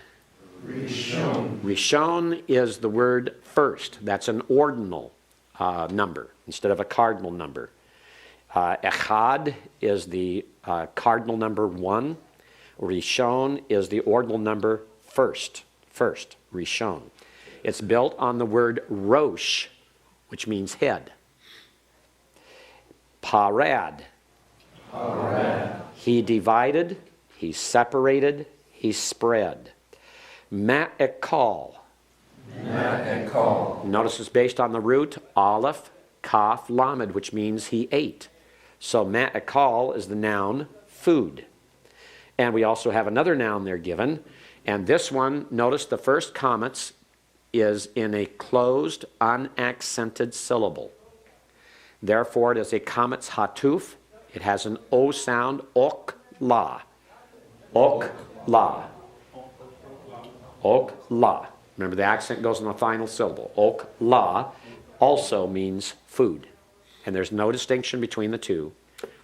Rishon is the word first. That's an ordinal number instead of a cardinal number. Echad is the cardinal number 1. Rishon is the ordinal number first. First, Rishon. It's built on the word rosh, which means head. Parad. He divided, he separated, he spread. Ma'ekal. Notice it's based on the root aleph, kaf, lamed, which means he ate. So ma'ekal is the noun food. And we also have another noun there given. And this one, notice the first comments is in a closed, unaccented syllable. Therefore, it is a kametz hatuf. It has an O sound, ok, la. Ok, la. Ok, la. Remember, the accent goes on the final syllable. Ok, la also means food. And there's no distinction between the two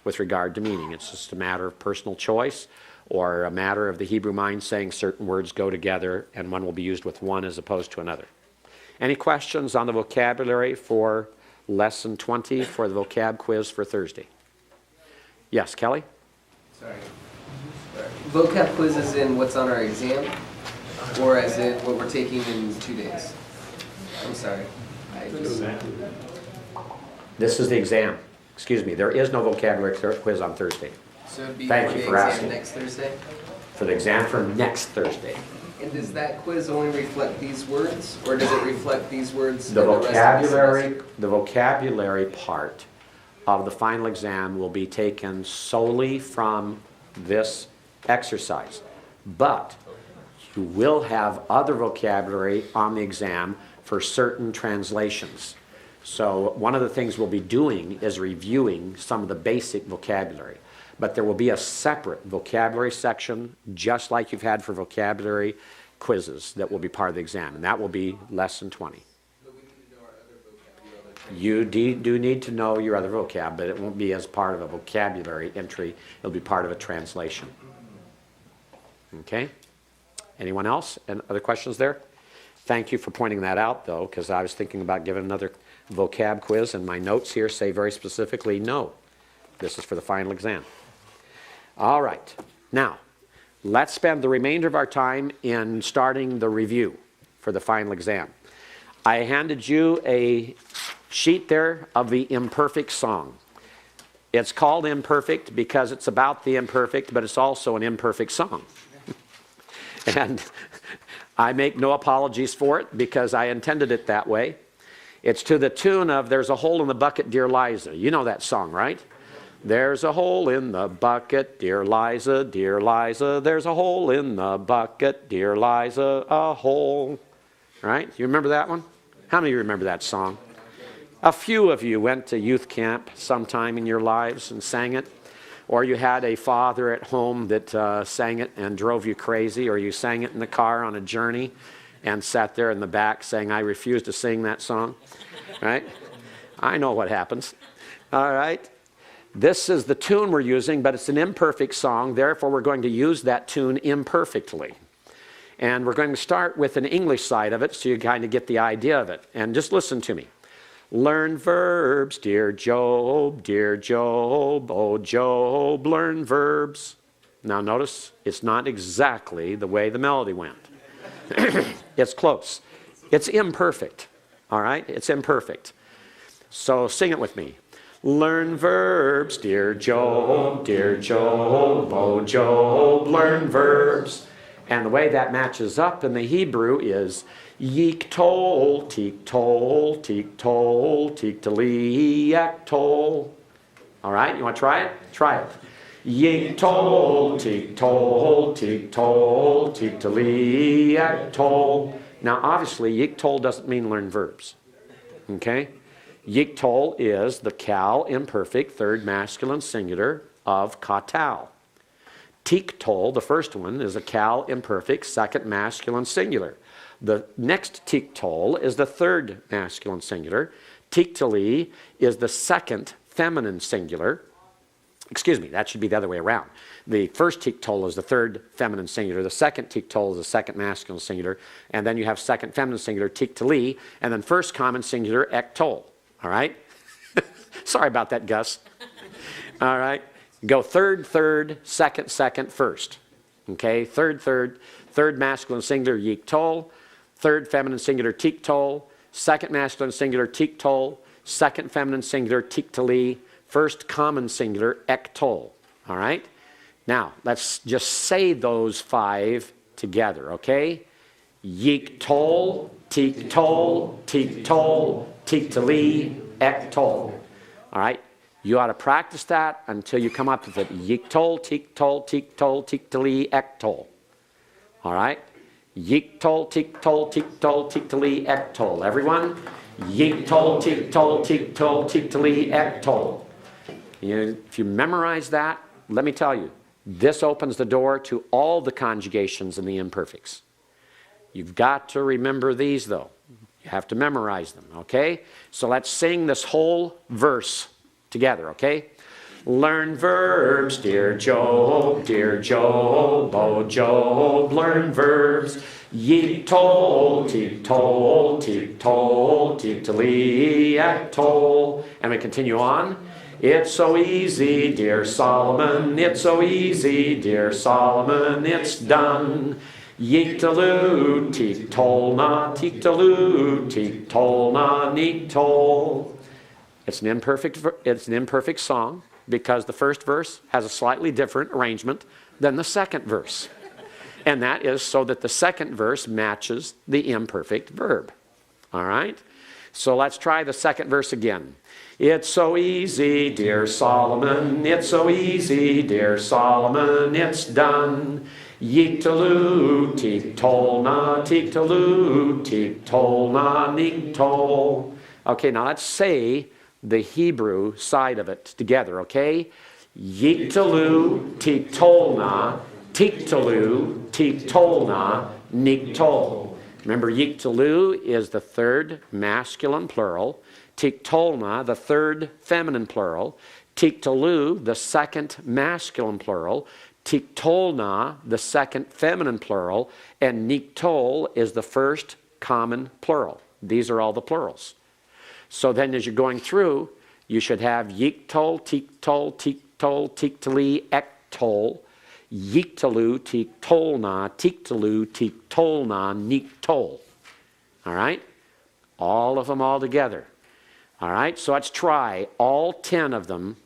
with regard to meaning. It's just a matter of personal choice or a matter of the Hebrew mind saying certain words go together and one will be used with one as opposed to another. Any questions on the vocabulary for lesson 20 for the vocab quiz for Thursday? Yes, Kelly? Sorry. Vocab quiz is in what's on our exam, or as in what we're taking in 2 days? I'm sorry. This is the exam. Excuse me, there is no vocabulary quiz on Thursday. So it'd be Thank for you the for exam asking. next Thursday? For the exam for next Thursday. And does that quiz only reflect these words, or does it reflect these words The and rest of vocabulary, semester? the vocabulary part of the final exam will be taken solely from this exercise. But you will have other vocabulary on the exam for certain translations. So one of the things we'll be doing is reviewing some of the basic vocabulary. But there will be a separate vocabulary section, just like you've had for vocabulary quizzes, that will be part of the exam. And that will be lesson 20. But we need to know our other vocab. You do need to know your other vocab, but it won't be as part of a vocabulary entry. It'll be part of a translation. Okay? Anyone else? And other questions there? Thank you for pointing that out, though, because I was thinking about giving another vocab quiz, and my notes here say very specifically, no. This is for the final exam. All right. Now, let's spend the remainder of our time in starting the review for the final exam. I handed you a sheet there of the imperfect song. It's called imperfect because it's about the imperfect, but it's also an imperfect song. And I make no apologies for it because I intended it that way. It's to the tune of There's a Hole in the Bucket, Dear Liza. You know that song, right? There's a hole in the bucket, dear Liza, there's a hole in the bucket, dear Liza, a hole. Right? You remember that one? How many of you remember that song? A few of you went to youth camp sometime in your lives and sang it. Or you had a father at home that sang it and drove you crazy, or you sang it in the car on a journey and sat there in the back saying, I refuse to sing that song. Right? I know what happens. All right? This is the tune we're using, but it's an imperfect song. Therefore, we're going to use that tune imperfectly. And we're going to start with an English side of it so you kind of get the idea of it. And just listen to me. Learn verbs, dear Job, oh Job, learn verbs. Now notice, it's not exactly the way the melody went. It's close. It's imperfect, all right? It's imperfect. So sing it with me. Learn verbs, dear Job, oh Job, learn verbs. And the way that matches up in the Hebrew is Yiktol, tiktol, tiktol, tiktali, yaktol. All right, you want to try it? Try it. Yiktol, tiktol, tiktol, tiktali, yaktol. Now, obviously, yiktol doesn't mean learn verbs. Okay? Yiktol is the kal imperfect third masculine singular of katal. Tiktol, the first one, is a kal imperfect second masculine singular. The next tiktol is the third masculine singular. Tiktali is the second feminine singular. Excuse me, that should be the other way around. The first tiktol is the third feminine singular. The second tiktol is the second masculine singular. And then you have second feminine singular, tiktali, and then first common singular, ektol. All right? Sorry about that, Gus. All right? Go third, second, first. Okay? Third masculine singular, yiktol. Third feminine singular, tiktol. Second masculine singular, tiktol. Second feminine singular, tiktali. First common singular, ektol. All right? Now, let's just say those five together, okay? Yiktol, tiktol, tiktol, tiktali, ektol. All right? You ought to practice that until you come up with it. Yiktol, tiktol, tiktol, tiktali, ektol. All right? Yiktol, tiktol, tiktol, tiktali, ektol. Everyone? Yiktol, tiktol, tiktol, tiktali, ektol. If you memorize that, let me tell you, this opens the door to all the conjugations and the imperfects. You've got to remember these, though. You have to memorize them, okay? So let's sing this whole verse together, okay? Learn verbs, dear Job, oh Job, learn verbs. Yiktol, tiktol, tiktol, tiktali, ektol. And we continue on. It's so easy, dear Solomon, it's so easy, dear Solomon, it's done. Yiktalu, tiktol na, tiktalu, tiktol na, niktol. It's an imperfect song because the first verse has a slightly different arrangement than the second verse. And that is so that the second verse matches the imperfect verb. All right? So let's try the second verse again. It's so easy, dear Solomon, it's so easy, dear Solomon, it's done. Yiktalu, tiktol na, tiktalu, tiktol na, niktol. Okay, now let's say the Hebrew side of it together, okay? Yiktalu, tiktol na, tiktalu, tiktol na, niktol. Remember, yiktalu is the third masculine plural. Tiktolna, the third feminine plural. Tiktalu, the second masculine plural. Tiktolna, the second feminine plural. And niktol is the first common plural. These are all the plurals. So then as you're going through, you should have yiktol, tiktol, tiktol, tiktali, ektol. Yiktalu, tiktolna, tiktalu, tiktolna, niktol. All right? All of them all together. All right? So let's try all 10 of them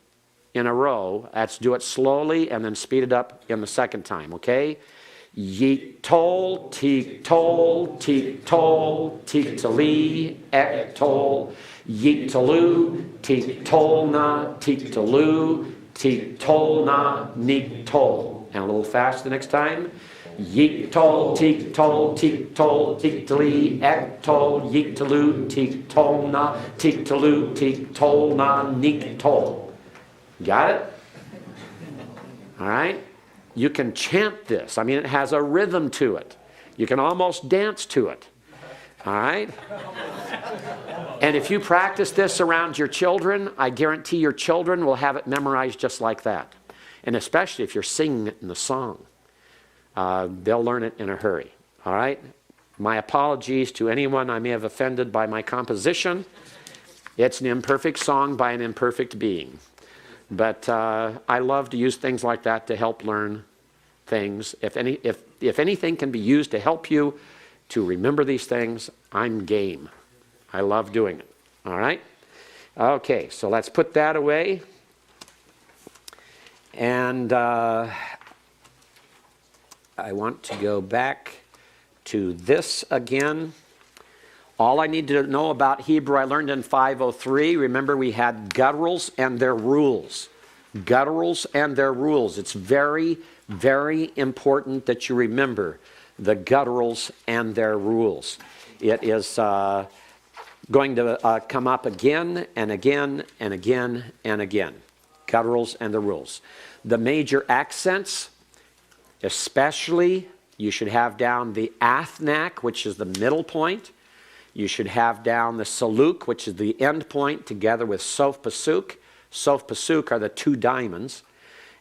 in a row. Let's do it slowly and then speed it up in the second time, okay? Yiktol, tiktol, tiktol, tiktali, ektol. Yiktalu, tiktolna, tiktalu, tiktolna, niktol. And a little fast the next time. Yiktol, tiktol, tiktol, tiktali, ektol, yiktalu, tiktolna, tiktalu, tiktolna, niktol. Got it? All right? You can chant this. I mean, it has a rhythm to it. You can almost dance to it. All right? And if you practice this around your children, I guarantee your children will have it memorized just like that. And especially if you're singing it in the song. They'll learn it in a hurry. All right? My apologies to anyone I may have offended by my composition. It's an imperfect song by an imperfect being. But I love to use things like that to help learn things. If anything can be used to help you to remember these things, I'm game. I love doing it. All right? Okay, so let's put that away. And I want to go back to this again. All I need to know about Hebrew I learned in 503. Remember, we had gutturals and their rules. Gutturals and their rules. It's very, very important that you remember the gutturals and their rules. It is going to come up again and again and again and again. Gutturals and the rules. The major accents, especially, you should have down the athnak, which is the middle point. You should have down the saluk, which is the end point, together with sof pasuk. Sof pasuk are the two diamonds.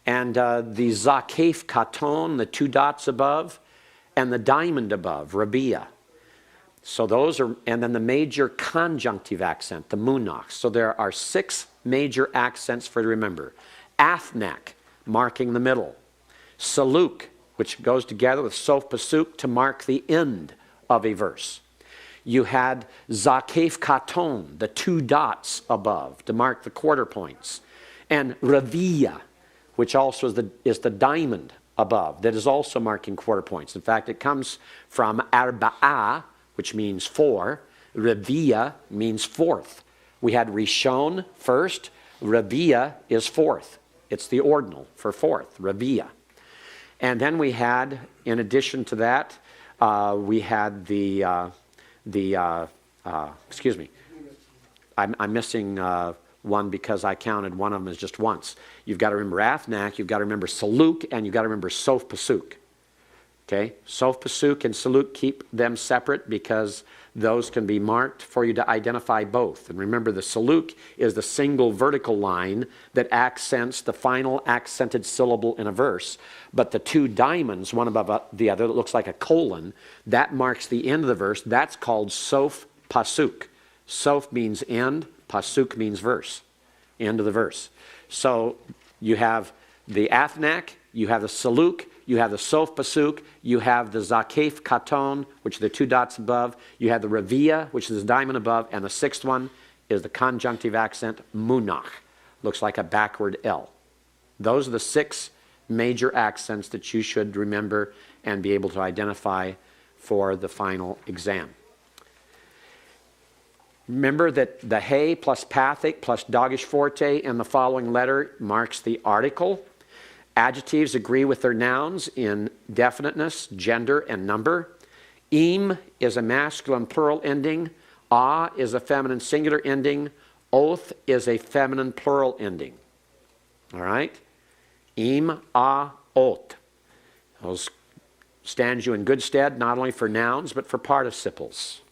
And the zakef katon, the two dots above, and the diamond above, rabia. So those are, and then the major conjunctive accent, the munach. So there are 6 major accents for you to remember. Athnak, marking the middle. Saluk, which goes together with sof pasuk to mark the end of a verse. You had zakef katon, the 2 dots above, to mark the quarter points. And ravia, which also is the diamond above, that is also marking quarter points. In fact, it comes from arba'ah, which means 4. Ravia means 4th. We had rishon first. Ravia is 4th. It's the ordinal for 4th, ravia. And then we had, in addition to that, we had I'm missing one because I counted one of them as just once. You've got to remember Athnak, you've got to remember Saluk, and you've got to remember Sof Pasuk. Okay, Sof Pasuk and Saluk, keep them separate because those can be marked for you to identify both. And remember, the Saluk is the single vertical line that accents the final accented syllable in a verse. But the two diamonds, one above the other, that looks like a colon, that marks the end of the verse. That's called Sof Pasuk. Sof means end, Pasuk means verse, end of the verse. So you have the Athnak, you have the Saluk, you have the Sof Pasuk, you have the Zakef Katon, which are the two dots above, you have the Ravia, which is the diamond above, and the sixth one is the conjunctive accent Munach. Looks like a backward L. Those are the 6 major accents that you should remember and be able to identify for the final exam. Remember that the He plus Pathic plus Dogish Forte in the following letter marks the article. Adjectives agree with their nouns in definiteness, gender, and number. Im is a masculine plural ending. A is a feminine singular ending. Oath is a feminine plural ending. All right? Im, a, ot. Those stand you in good stead, not only for nouns, but for participles.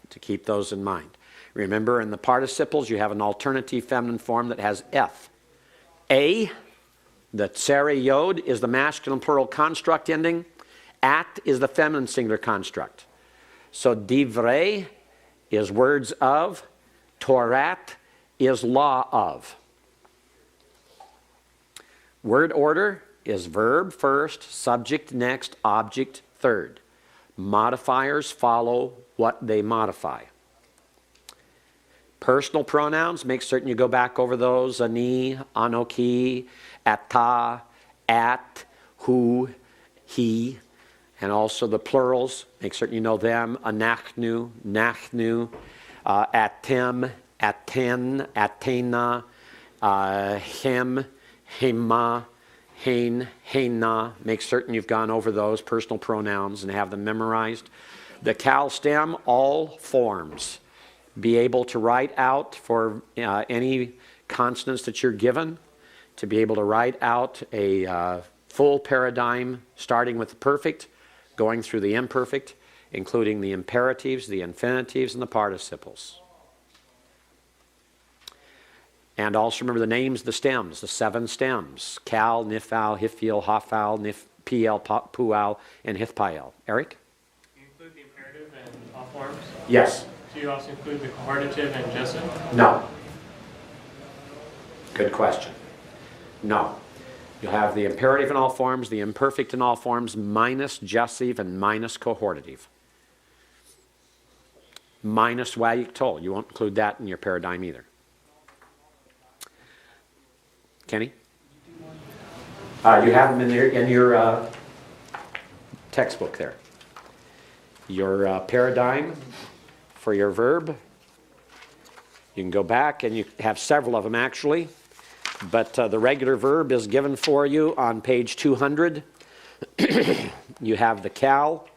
To keep those in mind. Remember, in the participles, you have an alternative feminine form that has F. A, the tsere yod, is the masculine plural construct ending. At is the feminine singular construct. So divrei is words of. Torat is law of. Word order is verb first, subject next, object third. Modifiers follow what they modify. Personal pronouns, make certain you go back over those. Ani, anoki, ata, at, who, he, and also the plurals. Make certain you know them. Anachnu, nachnu, atem, aten, atena, hem, hema, hein, heina. Make certain you've gone over those personal pronouns and have them memorized. The cal stem, all forms. Be able to write out for any consonants that you're given, to be able to write out a full paradigm starting with the perfect, going through the imperfect, including the imperatives, the infinitives, and the participles. And also remember the names of the stems, the 7 stems: cal, nifal, hifil, hafal, piel, pual, and hithpael. Eric? Do you include the imperative and all forms? Yes. Do you also include the cohortative and jessup? No. Good question. No. You'll have the imperative in all forms, the imperfect in all forms, minus gessive and minus cohortative. Minus wayik tol. You won't include that in your paradigm either. Kenny? You have them in your textbook there. Your paradigm for your verb. You can go back, and you have several of them actually, but the regular verb is given for you on page 200. You have the cal,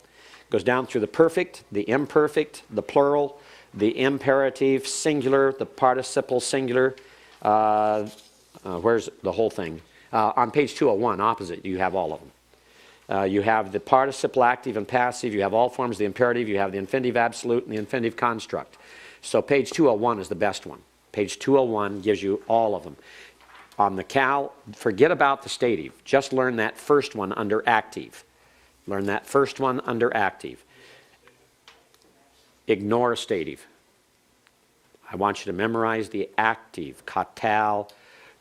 goes down through the perfect, the imperfect, the plural, the imperative singular, the participle singular. Where's the whole thing? On page 201, opposite, you have all of them. You have the participle active and passive. You have all forms of the imperative. You have the infinitive absolute and the infinitive construct. So page 201 is the best one. Page 201 gives you all of them. On the cal, forget about the stative. Just learn that first one under active. Learn that first one under active. Ignore stative. I want you to memorize the active. Katal,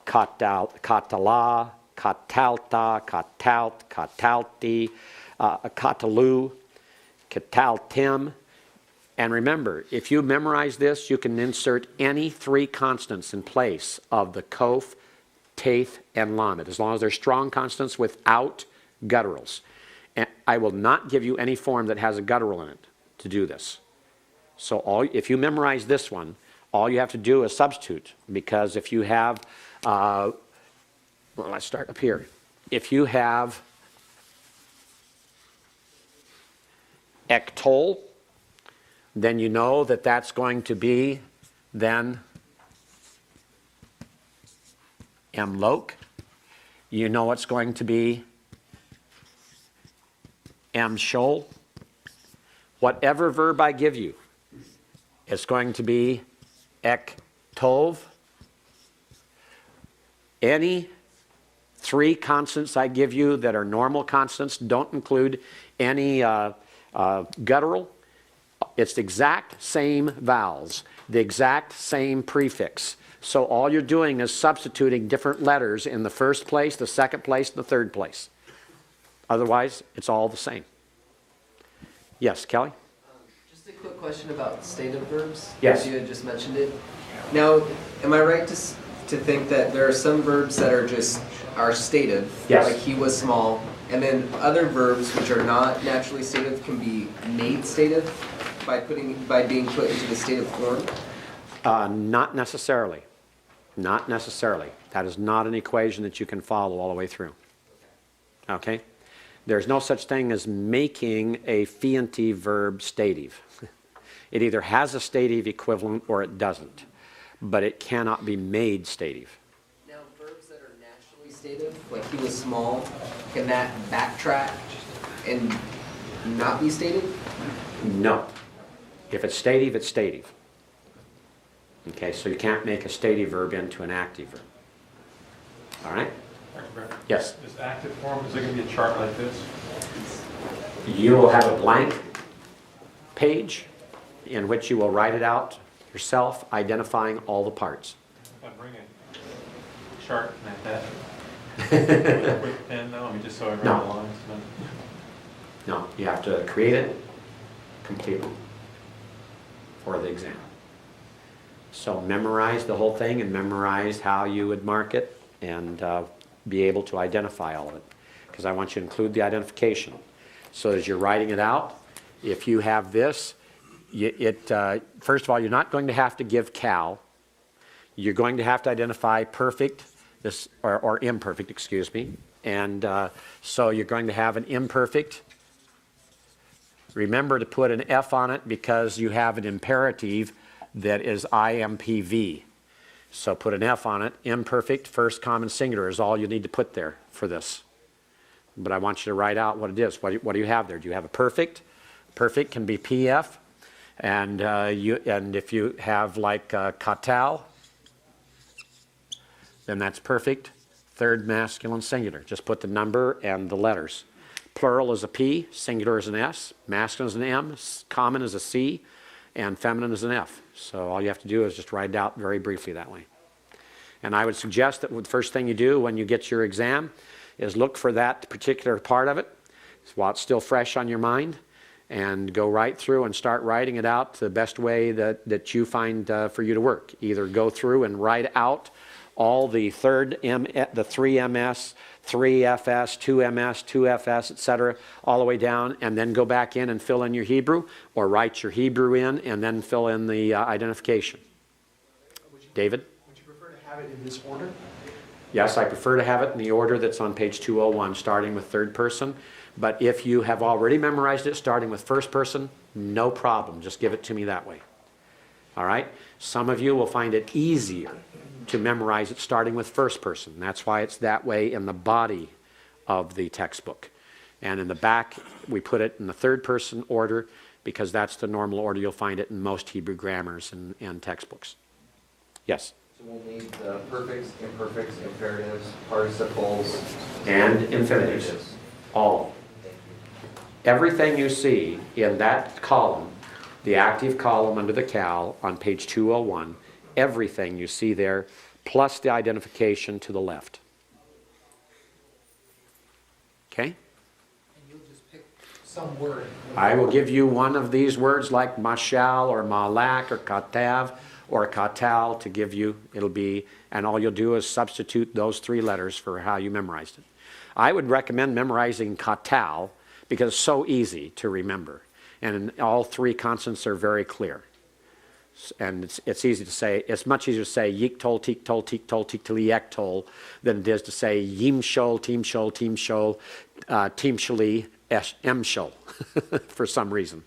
katala, katalta, katalt, katalti, katalu, kataltim. And remember, if you memorize this, you can insert any 3 consonants in place of the kof, taith, and lamed, as long as they're strong consonants without gutturals. And I will not give you any form that has a guttural in it to do this. So if you memorize this one, all you have to do is substitute, because if you have well, let's start up here. If you have ektol, then you know that that's going to be then mloc. You know it's going to be mshol. Whatever verb I give you, it's going to be ek tov. Any three consonants I give you that are normal consonants, don't include any guttural. It's the exact same vowels, the exact same prefix. So all you're doing is substituting different letters in the first place, the second place, and the third place. Otherwise, it's all the same. Yes, Kelly? Just a quick question about stative verbs. Yes. You had just mentioned it. Now, am I right to think that there are some verbs that are just stative, Yes. like he was small, and then other verbs which are not naturally stative can be made stative by being put into the stative form? Not necessarily. Not necessarily. That is not an equation that you can follow all the way through. Okay? There's no such thing as making a feanty verb stative. It either has a stative equivalent or it doesn't. But it cannot be made stative. Now, verbs that are naturally stative, like he was small, can that backtrack and not be stative? No. If it's stative, it's stative. Okay, so you can't make a stative verb into an active verb. All right? Yes? This active form, is there going to be a chart like this? You will have a blank page in which you will write it out yourself, identifying all the parts. If I bring a chart like that, with a quick pen though, I mean, just so I write the No. lines. No, you have to create it, complete it for the exam. So memorize the whole thing and memorize how you would mark it and be able to identify all of it. Because I want you to include the identification. So as you're writing it out, if you have this, first of all, you're not going to have to give cal. You're going to have to identify perfect, or imperfect, excuse me. And so you're going to have an imperfect. Remember to put an F on it because you have an imperative that is IMPV. So put an F on it. Imperfect, first common singular is all you need to put there for this. But I want you to write out what it is. What do you have there? Do you have a perfect? Perfect can be PF. And if you have like katal, then that's perfect. Third masculine singular. Just put the number and the letters. Plural is a P, singular is an S, masculine is an M, common is a C, and feminine is an F. So all you have to do is just write it out very briefly that way. And I would suggest that the first thing you do when you get your exam is look for that particular part of it while it's still fresh on your mind, and go right through and start writing it out the best way that you find for you to work. Either go through and write out all the the 3MS, 3FS, 2MS, 2FS, etc., all the way down, and then go back in and fill in your Hebrew, or write your Hebrew in and then fill in the identification. David? Would you prefer to have it in this order? Yes, I prefer to have it in the order that's on page 201, starting with third person. But if you have already memorized it, starting with first person, no problem. Just give it to me that way. All right? Some of you will find it easier to memorize it starting with first person. That's why it's that way in the body of the textbook. And in the back, we put it in the third person order because that's the normal order you'll find it in most Hebrew grammars and textbooks. Yes? So we'll need the perfects, imperfects, imperatives, participles, And infinitives. All of them. Everything you see in that column, the active column under the cal on page 201, everything you see there, plus the identification to the left. Okay? And you'll just pick some word. I will give you one of these words like mashal or malak or katav or katal to give you. It'll be, and all you'll do is substitute those three letters for how you memorized it. I would recommend memorizing katal because it's so easy to remember. And all three consonants are very clear. And it's easy to say, it's much easier to say yiktol, tiktol, tiktol, tiktli, yektol than it is to say yimshol, timshol, timshol, timshali, emshol for some reason.